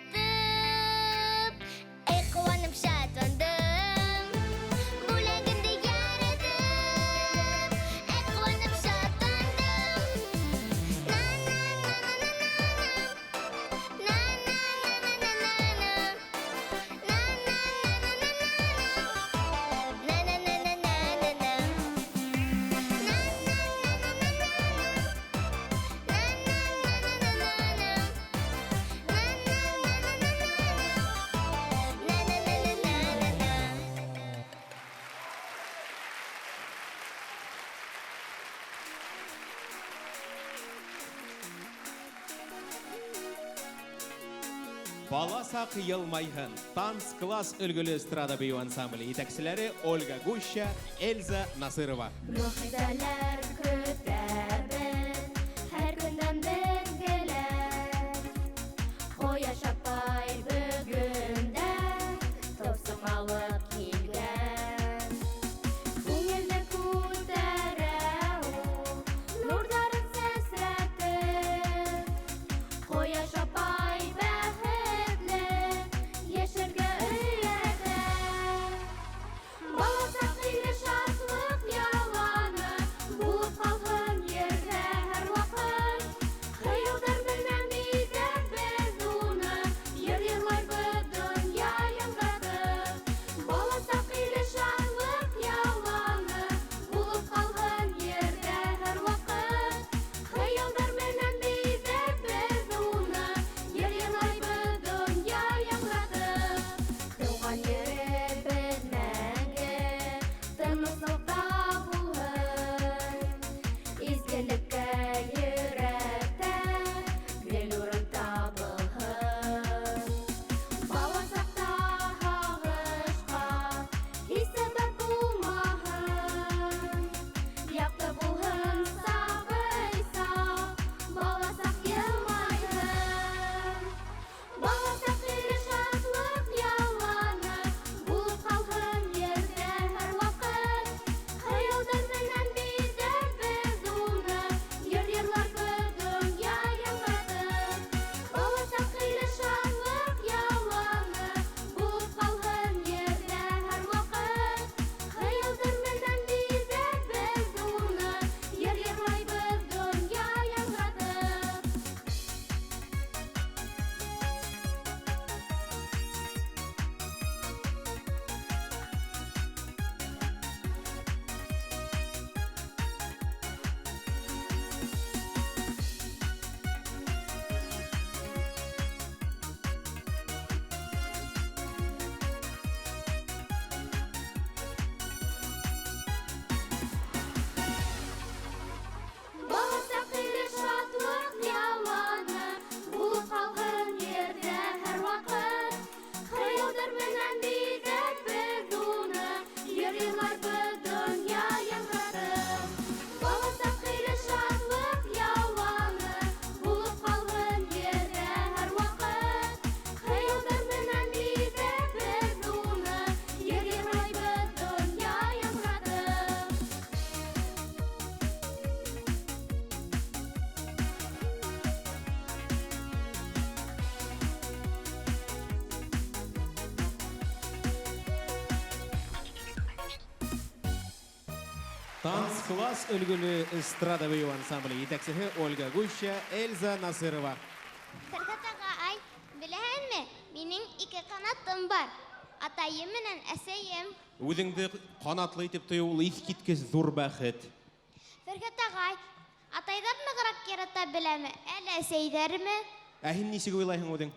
Speaker 4: yaratıp Ey qıvanım şatlandım Bu ləgində yaratıp Ey qıvanım şatlandım Na na na na na na Na na na na na na Na na na
Speaker 3: Бала саҡ йылмайһын. Танц-класс өлгөлө эстрада бейеү ансамбле етәкселәре Ольга Гуща, Эльза Насырова.
Speaker 4: Рухидалар көтәбен, һәр көндән бергәләр. Ҡоя шапай бөгөн дә тылсым алып килгән. Күңелде күтәрә ул, нурҙарын сәсрәтеп. Ҡоя шапай бәхетле, йәшәргә өйрәтә. Бала саҡ иле шатлыҡ яланы, булып ҡалһын
Speaker 3: Танц-класс өлгілі эстрадовый ансамблі етәксігі Ольга Гуща, Эльза Насырова.
Speaker 4: Фәрхәтәға ай, біләһен ме? Менің ике қанатым бар. Атайым менен әсәйем.
Speaker 3: Үҙеңді қанатлы итеп тойу ул иҫкиткес зур бәхет.
Speaker 4: Фәрхәтәға ай, атайҙар нығыраҡ ярата беләме? Әле әсәйҙәрме?
Speaker 3: Ә һин нисек уйлайһың үҙең?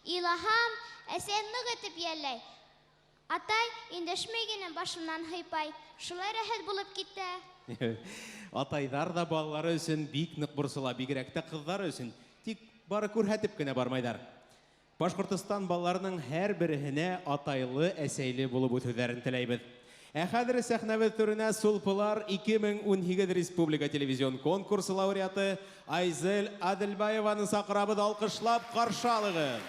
Speaker 4: Илаһам, әсәй ныҡ итеп йәлләй. Атай индәшмәй генә башымнан һыйпай. Шулай рәхәт булып китә.
Speaker 3: Атайҙар да балалары өсөн бик ныҡ борсола, бигерәк тә ҡыҙҙары өсөн. Тик бары күрһәтеп кенә бармайҙар. Башҡортостан балаларының һәр береһенә атайлы, әсәйле булып үҫеүҙәрен теләйбеҙ. Ә хәҙер сәхнәбеҙ түренә Сулпылар 2018 Республика телевизион конкурсы лауреаты Айзел Аделбаеваны саҡырабыҙ, алҡышлап ҡаршы алығыҙ.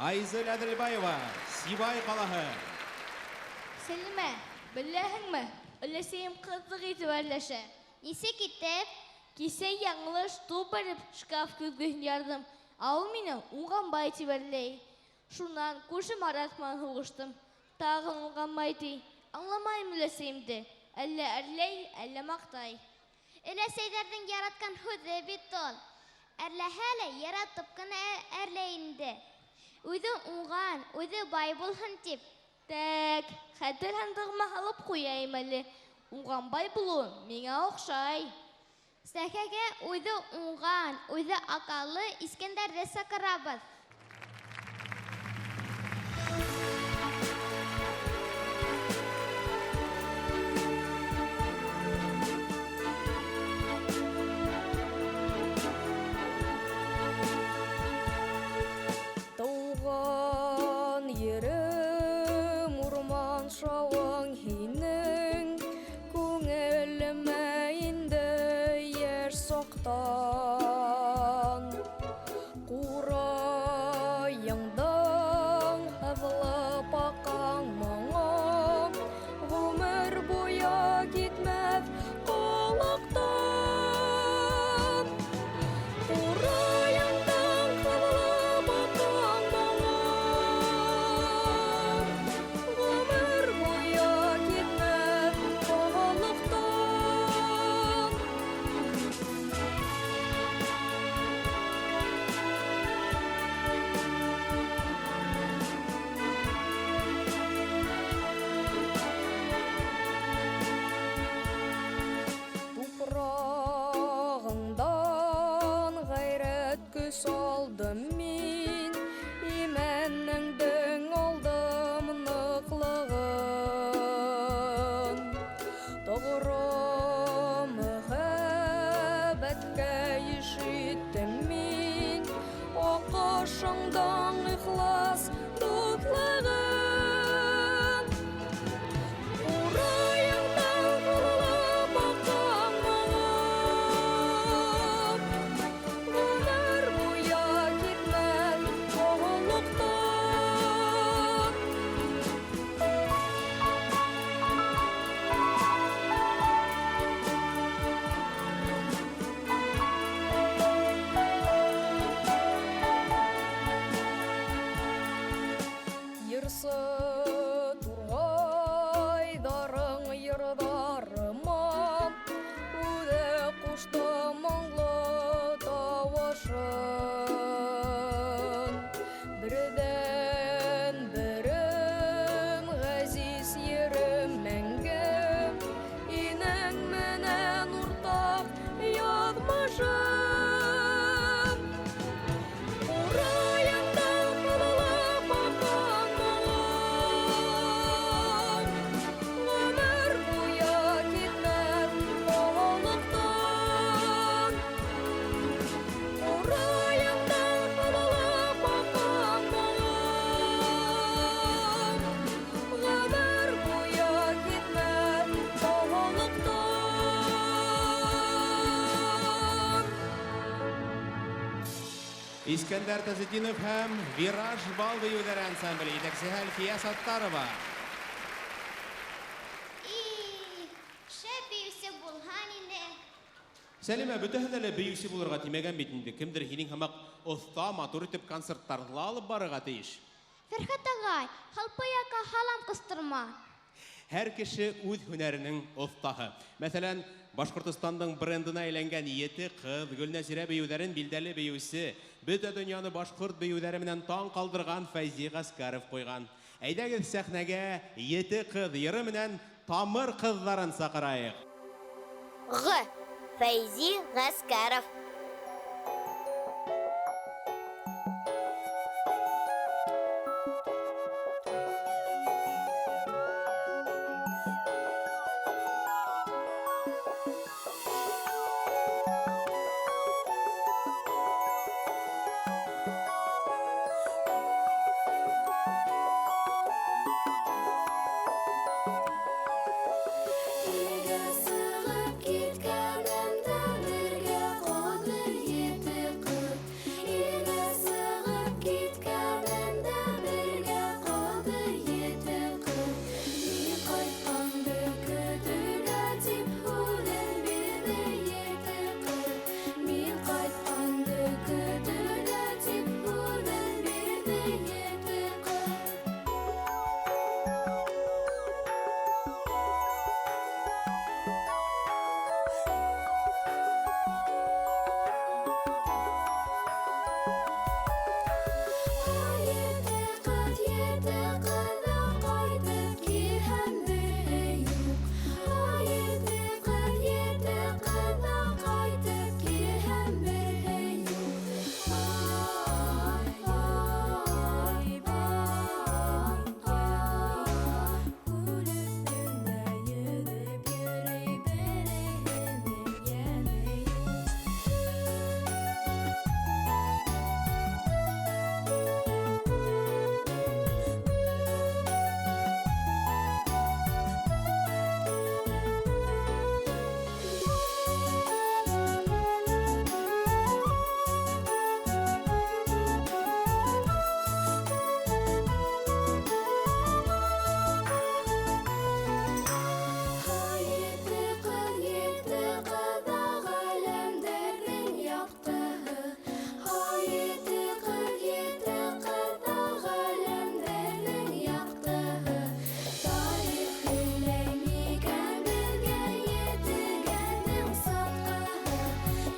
Speaker 3: Айзел Аделбаева, Сибай ҡалаһы.
Speaker 1: Сәлимә, беләһеңме? Өләсәйем ҡыҙыҡ итеп әрләшә.
Speaker 4: Нисек итеп?
Speaker 1: Кисә яңылыш ту барып шкаф көҙгөһөн ярҙым. Ул мине уңғанбай тип әрләй. Шунан күрше Марат менән һуғыштым. Тағы уңғанбай ти. Аңламайым өләсәйемде. Әллә әрләй, әллә маҡтай.
Speaker 4: Өләсәйҙәрҙең яратҡан һүҙе бит ул. Әрләһә лә яратып кына әрләй инде. Үҙе уңған, үҙе бай булһын тип.
Speaker 1: Тәк, хәтер һандығыма һалып ҡуяйым әле. Уңған бай булыу миңә оҡшай.
Speaker 4: Сәхәгә үҙе уңған, үҙе аҡыллы Искәндәрҙе саҡырабыҙ.
Speaker 21: Тауған ерім урман шауың һинең, күңелемә инде йәш саҡтан. Ҡурайыңдан һыҙлап аҡҡан моңом, ғүмер буйы китмәҫ ҡолаҡтан. Ҡурайыңдан һыҙлап аҡҡан моңом, ғүмер буйы китмәҫ ҡолаҡтан. башыңдан ихлас дутлығын урайыңдан құлылып аққан маңып өмір бойы кетмән тоғылықтан Ерсі тұрғайдарың ердарыма Үде құшты мұңлы тавышын Бірден бірім ғазиз ерім мәңгі Инің менен ұртақ ядмашым Урайыңдан құлылып аққан маңым Өмір бойы кетмән тоғылықтан Урайыңдан құлылып аққан маңым Өмір бойы кетмән тоғылықтан
Speaker 3: Искәндәр Тазетдинов һәм Вираж бал бейеүләре ансамбле итәкчеһе Әлфия Саттарова.
Speaker 4: Шәп бейеүсе булһан инде.
Speaker 3: Сәлимә, бөтәһе дә бейеүсе булырга тимәгән бит инде. Кемдер һинең һымак оҫта, матур итеп концерттарга алып барырга тейеш.
Speaker 1: Фәрхәт ағай, халпаяка халам кыстырма.
Speaker 3: Һәр кеше үҙ һөнәренең оҫтаһы. Мәсәлән, Башҡортостандың брендына әйләнгән 7 ҡыҙ Гөлнәсирә бейеүҙәрен билдәле бейеүсе, бөтә донъяны башҡорт бейеүҙәре менән таң ҡалдырған Фәйзи Ғәскәров ҡуйған. Әйҙәгеҙ сәхнәгә 7 ҡыҙ йыры менән Тамыр ҡыҙҙарын саҡырайыҡ.
Speaker 4: Фәйзи Ғәскәров.
Speaker 21: Сығып кеткәнемдә бергә ҡалды 7 ҡыҙ. Илгә сығып кеткәнемдә бергә ҡалды 7 ҡыҙ. Мин ҡайтҡанды көтөргә тип һүҙен бирҙе 7 ҡыҙ. Мин ҡайтҡанды көтөргә тип һүҙен бирҙе 7 ҡыҙ. Ете ҡыҙ ҙа ҡайтып килһәм бере юҡ. Ете ҡыҙ ҙа ҡайтып килһәм бере юҡ. Күлөстөндә йөҙөп йөрөй береһенең йәне юҡ. Ете ҡыҙ ҙа ғаләмдәрҙең яҡтыһы. Ете ҡыҙ ҙа ғаләмдәрҙең яҡтыһы. Тарих һөйләй микән беҙгә етегәнең сатҡыһы.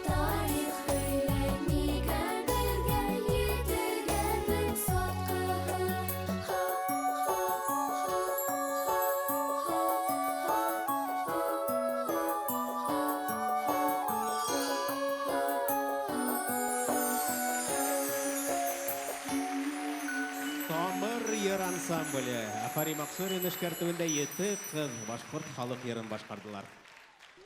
Speaker 21: Тарих һөйләй микән беҙгә етегәнең сатҡыһы.
Speaker 3: Тамыр йыр ансамбле. Афари Максурин эшкәртеүендә 7 ҡыҙ башҡорт халыҡ йырын башҡарҙылар.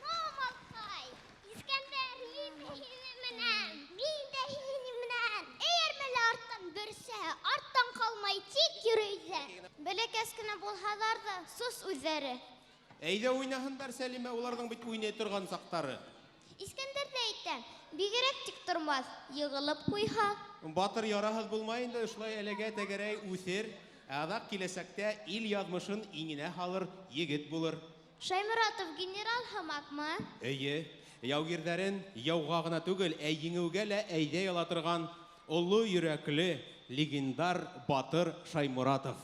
Speaker 4: Мамалҡай, Искәндәр һине менән, мин дә һинең менән. Эйәрмәле арттан сос үзәре.
Speaker 3: Әйдә уйнаһындар, Сәлимә, уларның бит уйнай торган сактары.
Speaker 4: Искәндәр дә әйтә, бигрәк тик тормас, йығылып куйһа.
Speaker 3: Батыр яраһыз булмай инде, шулай әлегә тәгәрәй үсер, аҙаҡ киләсәктә ил яҙмышын иңенә һалыр, егет булыр.
Speaker 4: Шайморатов генерал һымакмы?
Speaker 3: Эйе, яугирҙәрен яуға гына түгел, еңеүгә лә әйҙә яла торган оло йөрәкле, легендар Батыр Шайморатов.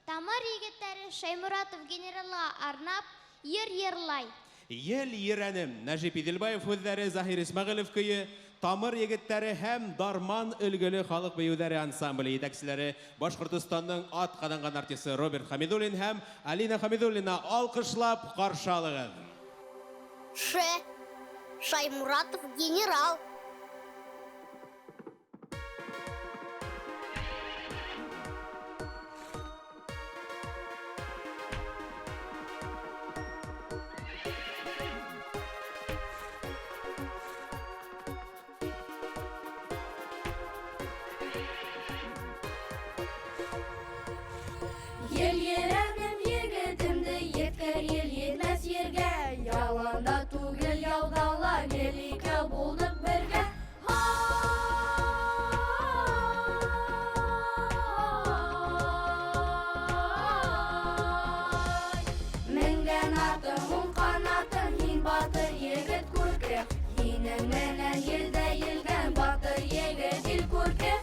Speaker 4: Тамыр егеттәре Шайморатов генералға арнап, йырлай.
Speaker 3: Ел ерәнем, Нәжип Иделбаев һүҙҙәре, Заһир Исмәғилев көйө, Тамыр егеттәре һәм Дарман өлгөлө халык бейеүҙәре ансамбле етәкселәре Башҡортостанның ат ҡаҙанған артисы Роберт Хамидуллин һәм Алина Хамидуллина алҡышлап ҡаршы алығыҙ.
Speaker 4: Шайморатов генерал.
Speaker 10: Ел ерәнем егетемді еткер ел етмәс ергә, яланда түгел яудала, великә булдык бергә. Менгән атың, уң ҡанатың, һин батыр егет күрке, һинең менән елдә елгән батыр егет ил күрке.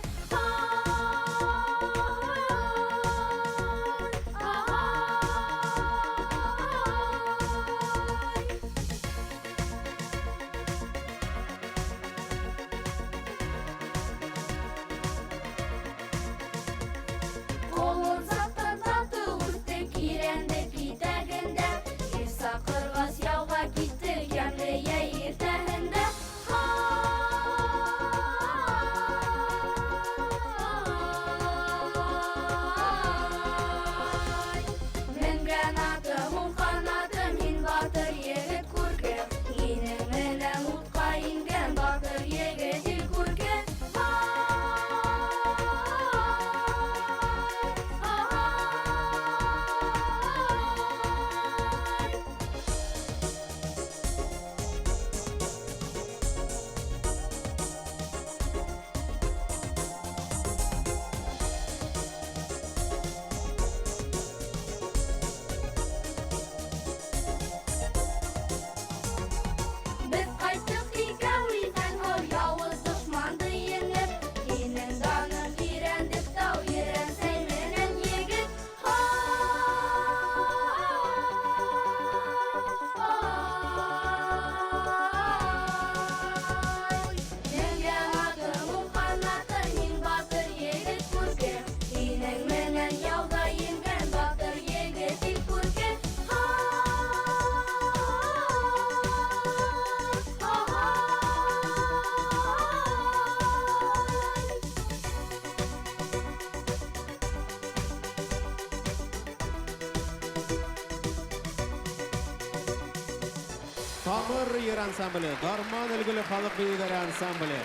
Speaker 3: Тамыр ер ансамбле, Дарман өлгөлө халык бейеүҙәре ансамбле.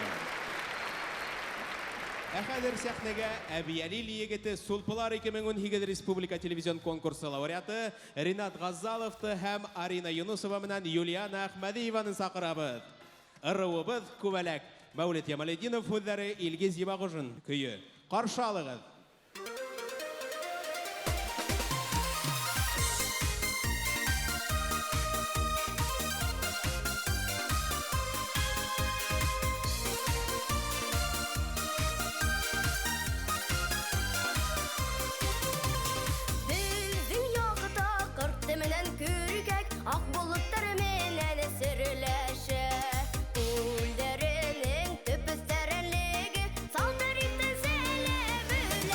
Speaker 3: Хәҙер сәхнәгә Әбиәлил егете Сулпылар 2018 республика телевизион конкурсы лауреаты Ринат Ғазаловты һәм Арина Юнусова менән Юлиана Әхмәдиеваны саҡырабыҙ. Ырыуыбыҙ күбәләк. Мәүлит Ямалетдинов һүҙҙәре, Илгиз Ебағужин көйө. Ҡаршы алығыҙ.
Speaker 10: Ак болыттар менән серләшә, үлдәренең төп өстәренлеге, салдыр итте сәләбелә.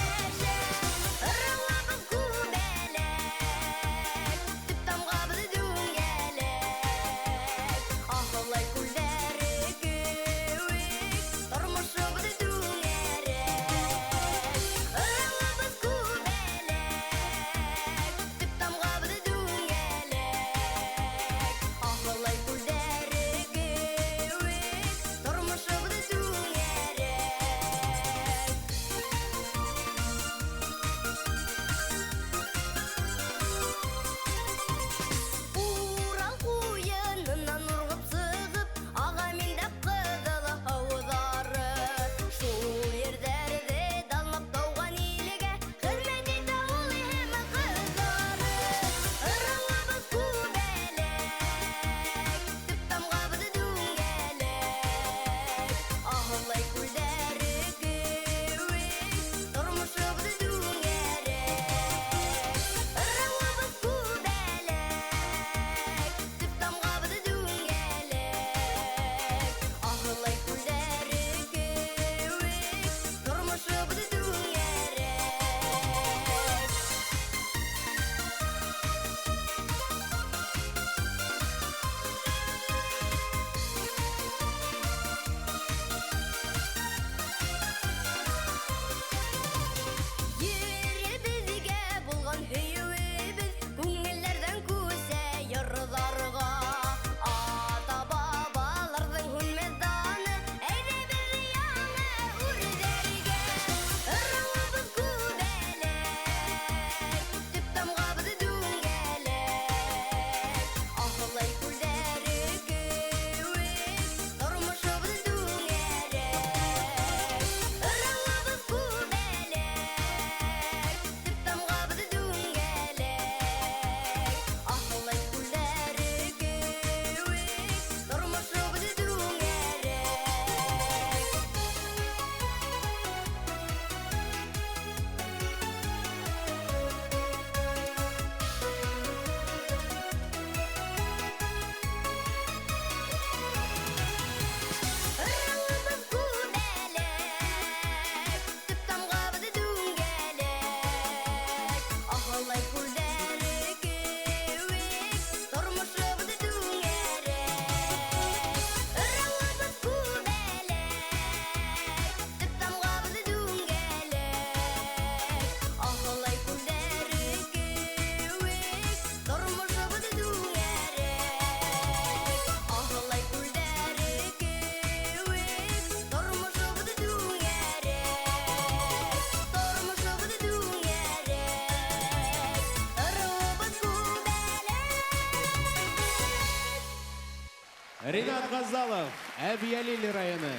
Speaker 3: Ринат Газалов, Әбиялил районы.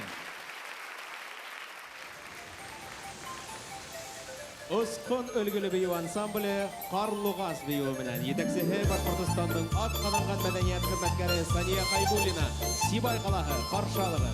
Speaker 3: Осқын өлгілі бейу ансамблі Қарлуғас бейу менен етексігі Башқұртыстанның ат қадаңған мәдәниет хізмәткәрі Сания Хайбуллина, Сибай қалағы, Қаршалығы.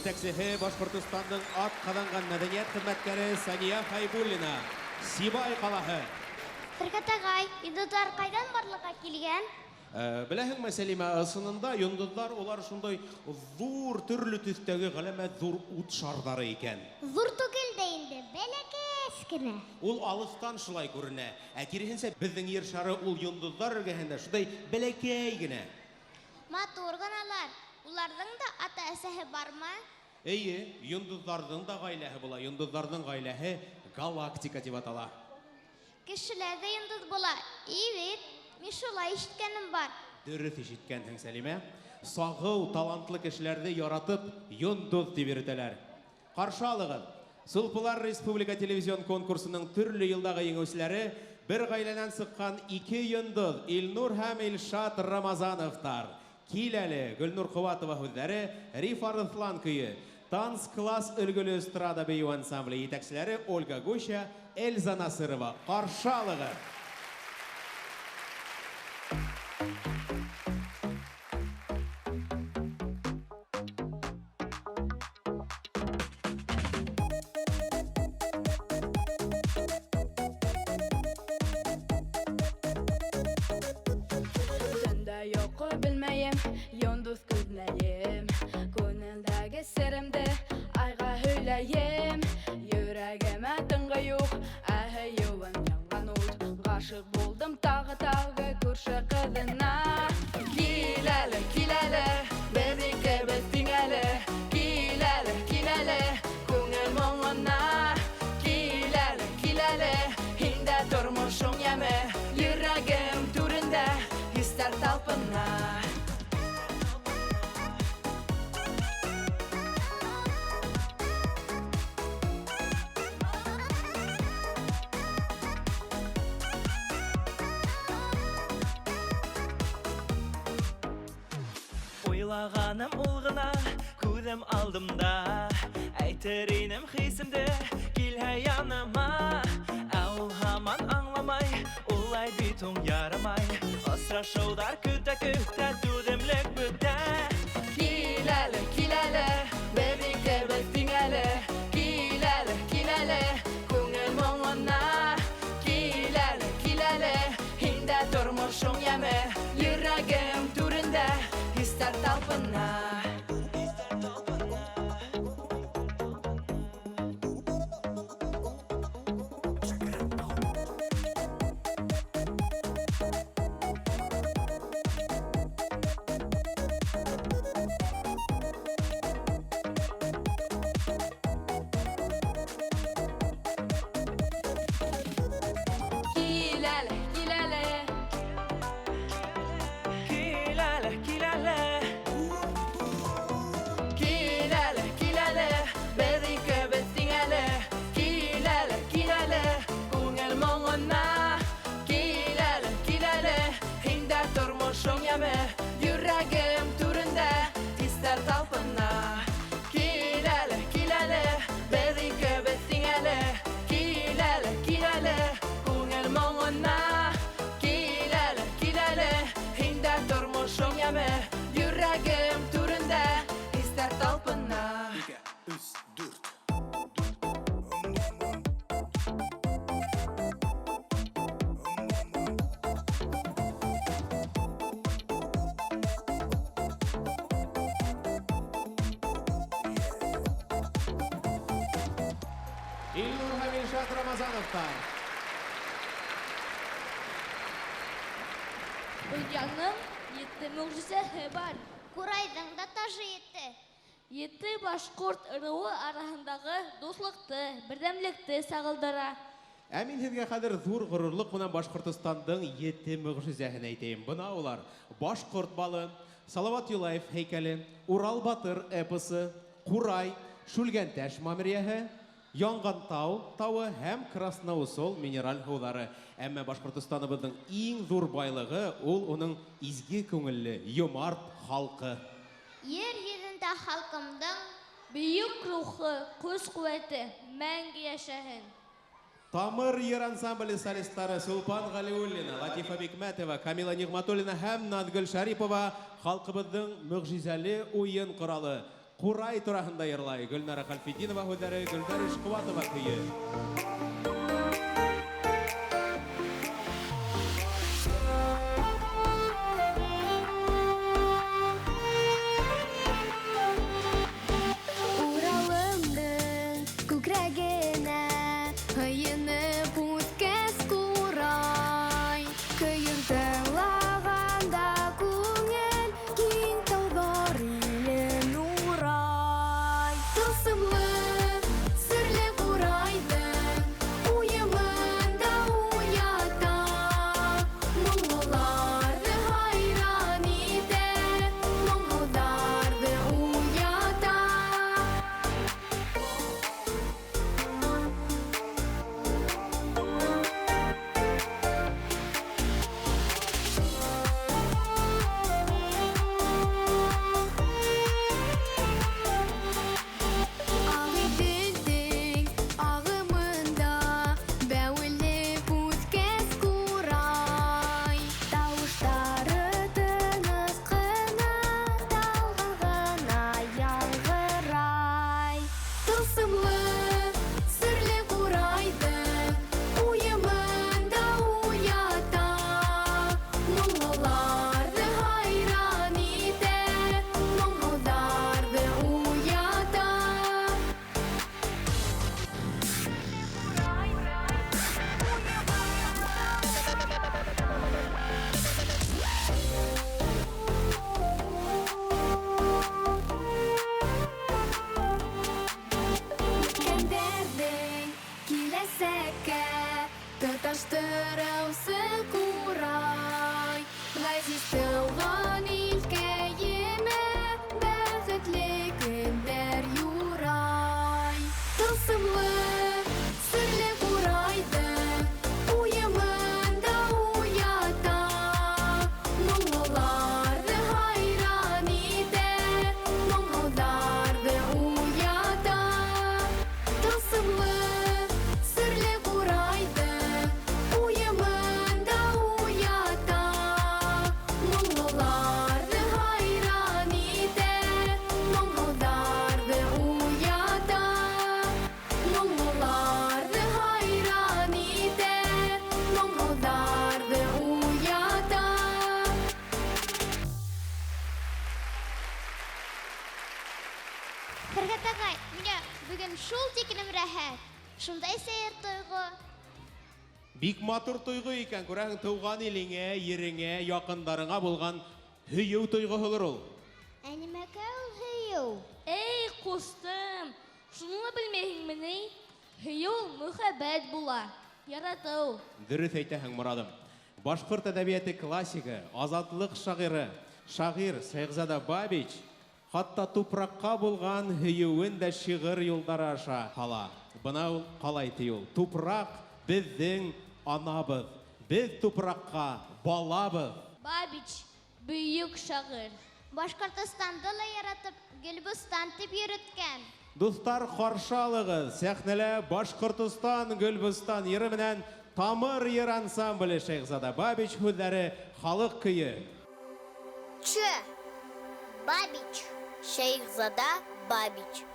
Speaker 3: Жетекшісі Башқұртыстанның ат қадаңған мәдениет хізмәткәрі Сания Хайбуллина, Сибай қалағы.
Speaker 4: Тырғатағай, идуттар қайдан барлыққа келген?
Speaker 3: Біләһің мәселеме, ысынында йондызлар олар шундай зур түрлі түстәге ғаләмәт зур ут шардары екен.
Speaker 4: Зур түгел де инде, бәләкәс кенә.
Speaker 3: Ул алыстан шулай күренә. Киресенчә безнең ер шары ул йондызлар эргәһендә шундай бәләкәй генә.
Speaker 4: Матур гыналар. Уларның да ата-әсәһе бармы?
Speaker 3: Әйе, йондызларның да гаиләһе була. Йондызларның гаиләһе галактика дип атала.
Speaker 4: Кешеләрдә йондыз була. Ивет, мин шулай ишеткәнем бар.
Speaker 3: Дөрес ишеткәнсең, Сәлимә. Сагыл, талантлы кешеләрне яратып, йондыз дип йөртәләр. Каршы алыгыз. Сулпылар Республика телевизион конкурсының төрле елдагы еңүчеләре бер гаиләдән сыккан 2 йондыз Илнур һәм Илшат Рамазановтар. Киләле Гөлнур Кыватова һүзләре, Рифа Рыслан көйе, Танц класс өлгілі эстрада бейу ансамблі етәкшілері Ольга Гуща, Эльза Насырова. Қаршы алығыз.
Speaker 10: Сөнді йоқы білмейім, йондыз көзнәйім, көңілді
Speaker 11: Уйлағаным ул гына күҙем алдымда, әйтер инем хисемде килһә яныма. Ә ул һаман аңламай, улай бит уң ярамай. Осрашыуҙар көтә түҙемлек бөтә. Кил әле, бер икебез тиң әле. Кил әле, күңел моңона. Кил әле, һиндә тормошоң яме. Йөрәгем түрендә хистәр талпына. Yüragim turunda ister talpına. Kil ele, bedi köbesin ele. Kil ele, kungel mongona. Kil ele, hinda tormoşon yame. Yüragim turunda ister talpına. 2, 3, 4.
Speaker 3: Рамазановтар.
Speaker 1: Ульяның етті мөғжизәһе бар.
Speaker 4: Курайдың да тажы етті.
Speaker 1: Етті башқұрт ырыуы арасындағы дуслықты, бірдәмлекті сағылдыра.
Speaker 3: Ә мин һеҙгә хәҙер зур ғорурлыҡ менән Башҡортостандың етте мөғжизәһен әйтәйем. Бына улар: Башҡорт балы, Салават Юлаев һәйкәле, Урал Батыр эпосы, Ҡурай, Шүлгәнтәш мәмерйәһе, Яңған тауы һәм Красноусол минераль һыуҙары. Әммә Башҡортостаныбыҙҙың иң ҙур байлығы ул уның изге күңелле, йомарт халҡы.
Speaker 4: Ер йөҙөндә халҡымдың
Speaker 1: бейек рухы, көс-ҡеүәте мәңге йәшәһен.
Speaker 3: Тамыр йыр ансамбле солистары Сулпан Ғалиуллина, Латифа Бикмәтова, Камила Нигматуллина һәм Наҙгөл Шарипова халҡыбыҙҙың мөғжизәле уйын ҡоралы Ҡурай тураһында йырлай. Гөлнара Хәлфетдинова һүҙҙәре, Гөлдәр Ишҡыуатова көйө.
Speaker 10: Уралымдың күкрәгенә һыйынып үткәс Ҡурай. Көйөң тыңлағанда күңел киң тауҙар иле нурай. Тылсымлы, серле Ҡурайҙың уйымында уята. Моңғоларҙы хайран итә, моңғолдарҙы уята. Идуттың ағымында бәүелеп үткәс Ҡурай. Тауыштары тыныс ҡына, талғын ғына яңғырай. Тылсымлы, серле Ҡурайҙың уйымында уята. Моңғоларҙы хайран итә, моңғолдарҙы уята. Кемдердің киләсәккә тоташтырыусы Ҡурай. Ғәзиз тыуған илкәйемә бәхетле көндәр юрай. Тылсымлы, серле Ҡурайҙың уйымында уята. Моңғоларҙы хайран итә,
Speaker 4: икенем рәхәт. Шундай сәер тойгы.
Speaker 3: Бик матур тойгы икән, күрәһең, тыуган илеңә, ереңә, якындарыңа булган һөйү тойгыһылыр ул.
Speaker 4: Әнимәкә ул һөйү.
Speaker 1: Эй, ҡустым, шуны белмәйһеңме ни? Һөйү мөхәббәт була, яратыу.
Speaker 3: Дөрес әйтәһең, Морадым. Башҡорт әҙәбиәте классигы, азатлык шағиры, шағир Шәйхзада Бабич хатта тупракка булган һөйүен дә шиғыр юлдары аша һала. Бына ул ҡалай ти ул. Тупрак беҙҙең анабыҙ. Беҙ тупракка балабыҙ.
Speaker 1: Бабич, бөйөк шағир.
Speaker 4: Башҡортостанды ла яратып, Гөлбустан тип йөрөткән.
Speaker 3: Дуҫтар, ҡаршы алығыҙ. Сәхнәлә Башҡортостан Гөлбустан йыры менән Тамыр йыр ансамбле Шәйхзада Бабич һүҙҙәре халыҡ көйө.
Speaker 4: Бабич. Шәйхзада Бабич.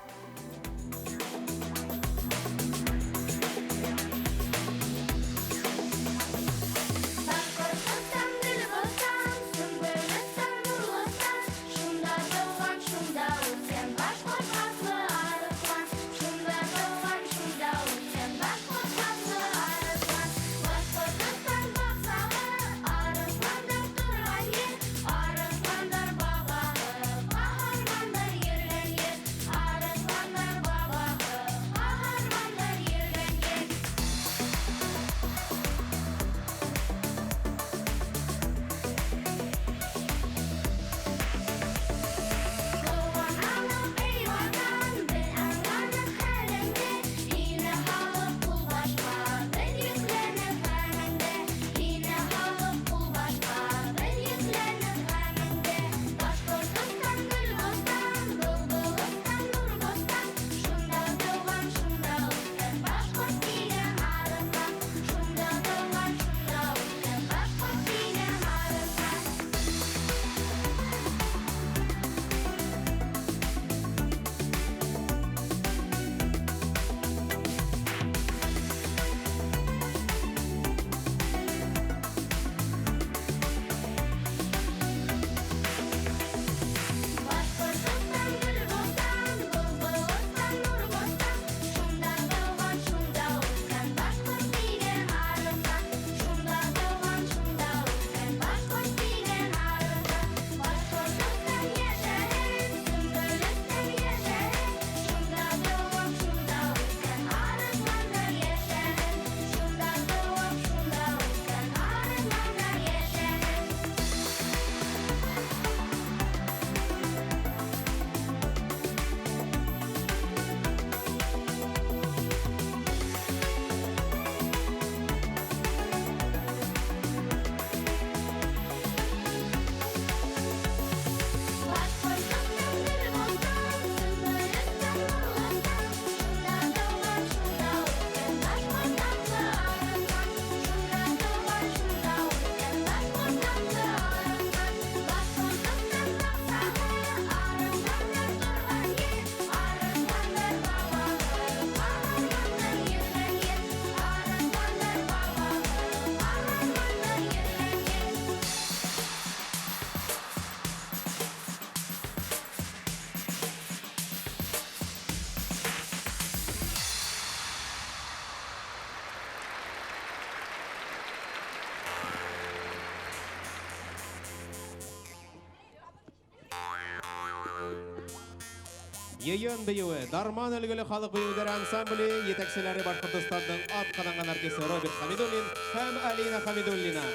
Speaker 3: Йыйын бейеуі, Дарман өлгілі халық бейеудері ансамблі, етәкселері Башқұртыстанның ат қаданған артисі Роберт Хамидуллин һәм Алина Хамидуллина.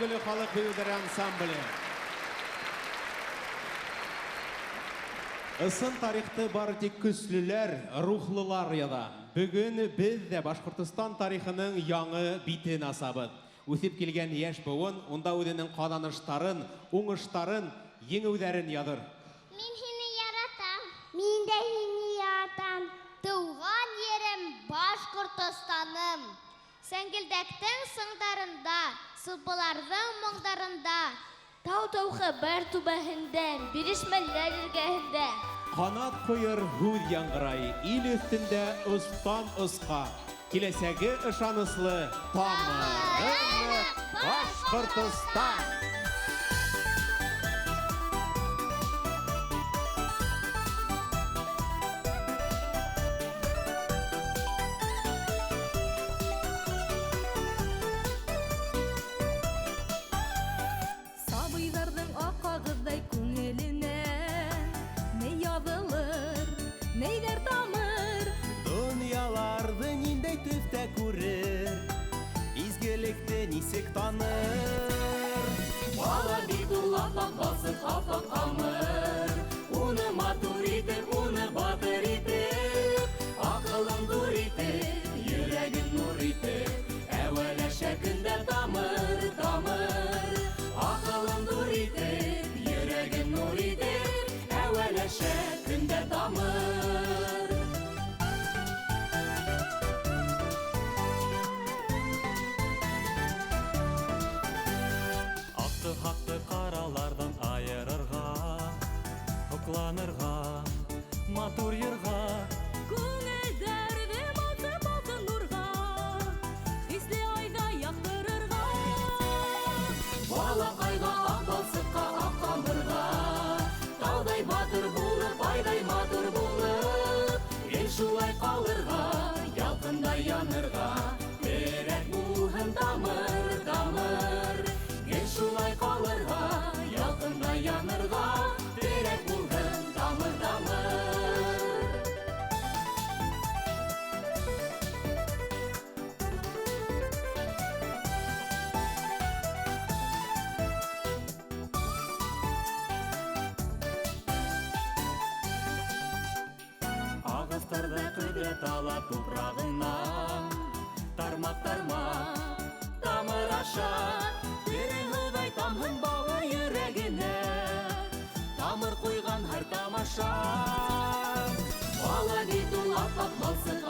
Speaker 3: үлгілі халық бейудері ансамблі. Ысын тарихты бары тек күслілер, рухлылар яда. Бүгін біз де Башқұртыстан тарихының яңы битен асабыд. Үсіп келген еш бұуын, онда өдінің қаданыштарын, оңыштарын, еңеудерін ядыр.
Speaker 4: Мен сені яратам. Мен де сені яратам. Туған ерім Башқұртыстаным. Сәңгілдәктің сыңдарында, сылпылардың мұңдарында.
Speaker 1: Тау-тауғы бір түбәхінде, бірішмәлер ергәхінде.
Speaker 3: Қанат қойыр хүд яңғырай, ил үстінде ұстан ұсқа. Келесәгі ұшаныслы Тамыры Башқұртыстан.
Speaker 10: Сабыйлардың ақағыздай көңілінен не язылыр, нейлер тамыр.
Speaker 11: Дөньяларды ниндәй төстә күрер, изгелекте нисек таныр. Бала бит ул аппақ басып аппақ тамыр, уны матур итеп, уны батыр итеп, ақылын дур итеп, йөрәген нур итеп, әүвәләшә көндә тамыр, тамыр. Ақылын дур итеп, йөрәген нур итеп, әүвәләшә көндә тамыр. Хақты қаралардан айырырға, ұқланырға, матур йырға.
Speaker 10: Күңелдәрде батып алтын нурға, хисле айда яқтырырға.
Speaker 11: Балақайға, ақ балсыққа, ақ қамырға, таудай батыр болып, айдай матур болып, ел шулай қалырға, ялқындай янырға, терек мұхын тамыр, тамыр. Ел шулай қалырға, ялқындай янырға, терек мұхын тамыр, тамыр. Ағыстарда құдірет ала топрағынан, тармақ-тармақ тамыр аша, тереңудай тамын бауы йөрәгенә, тамыр қойған һәр тамаша. Бала бит ул аппақ балсык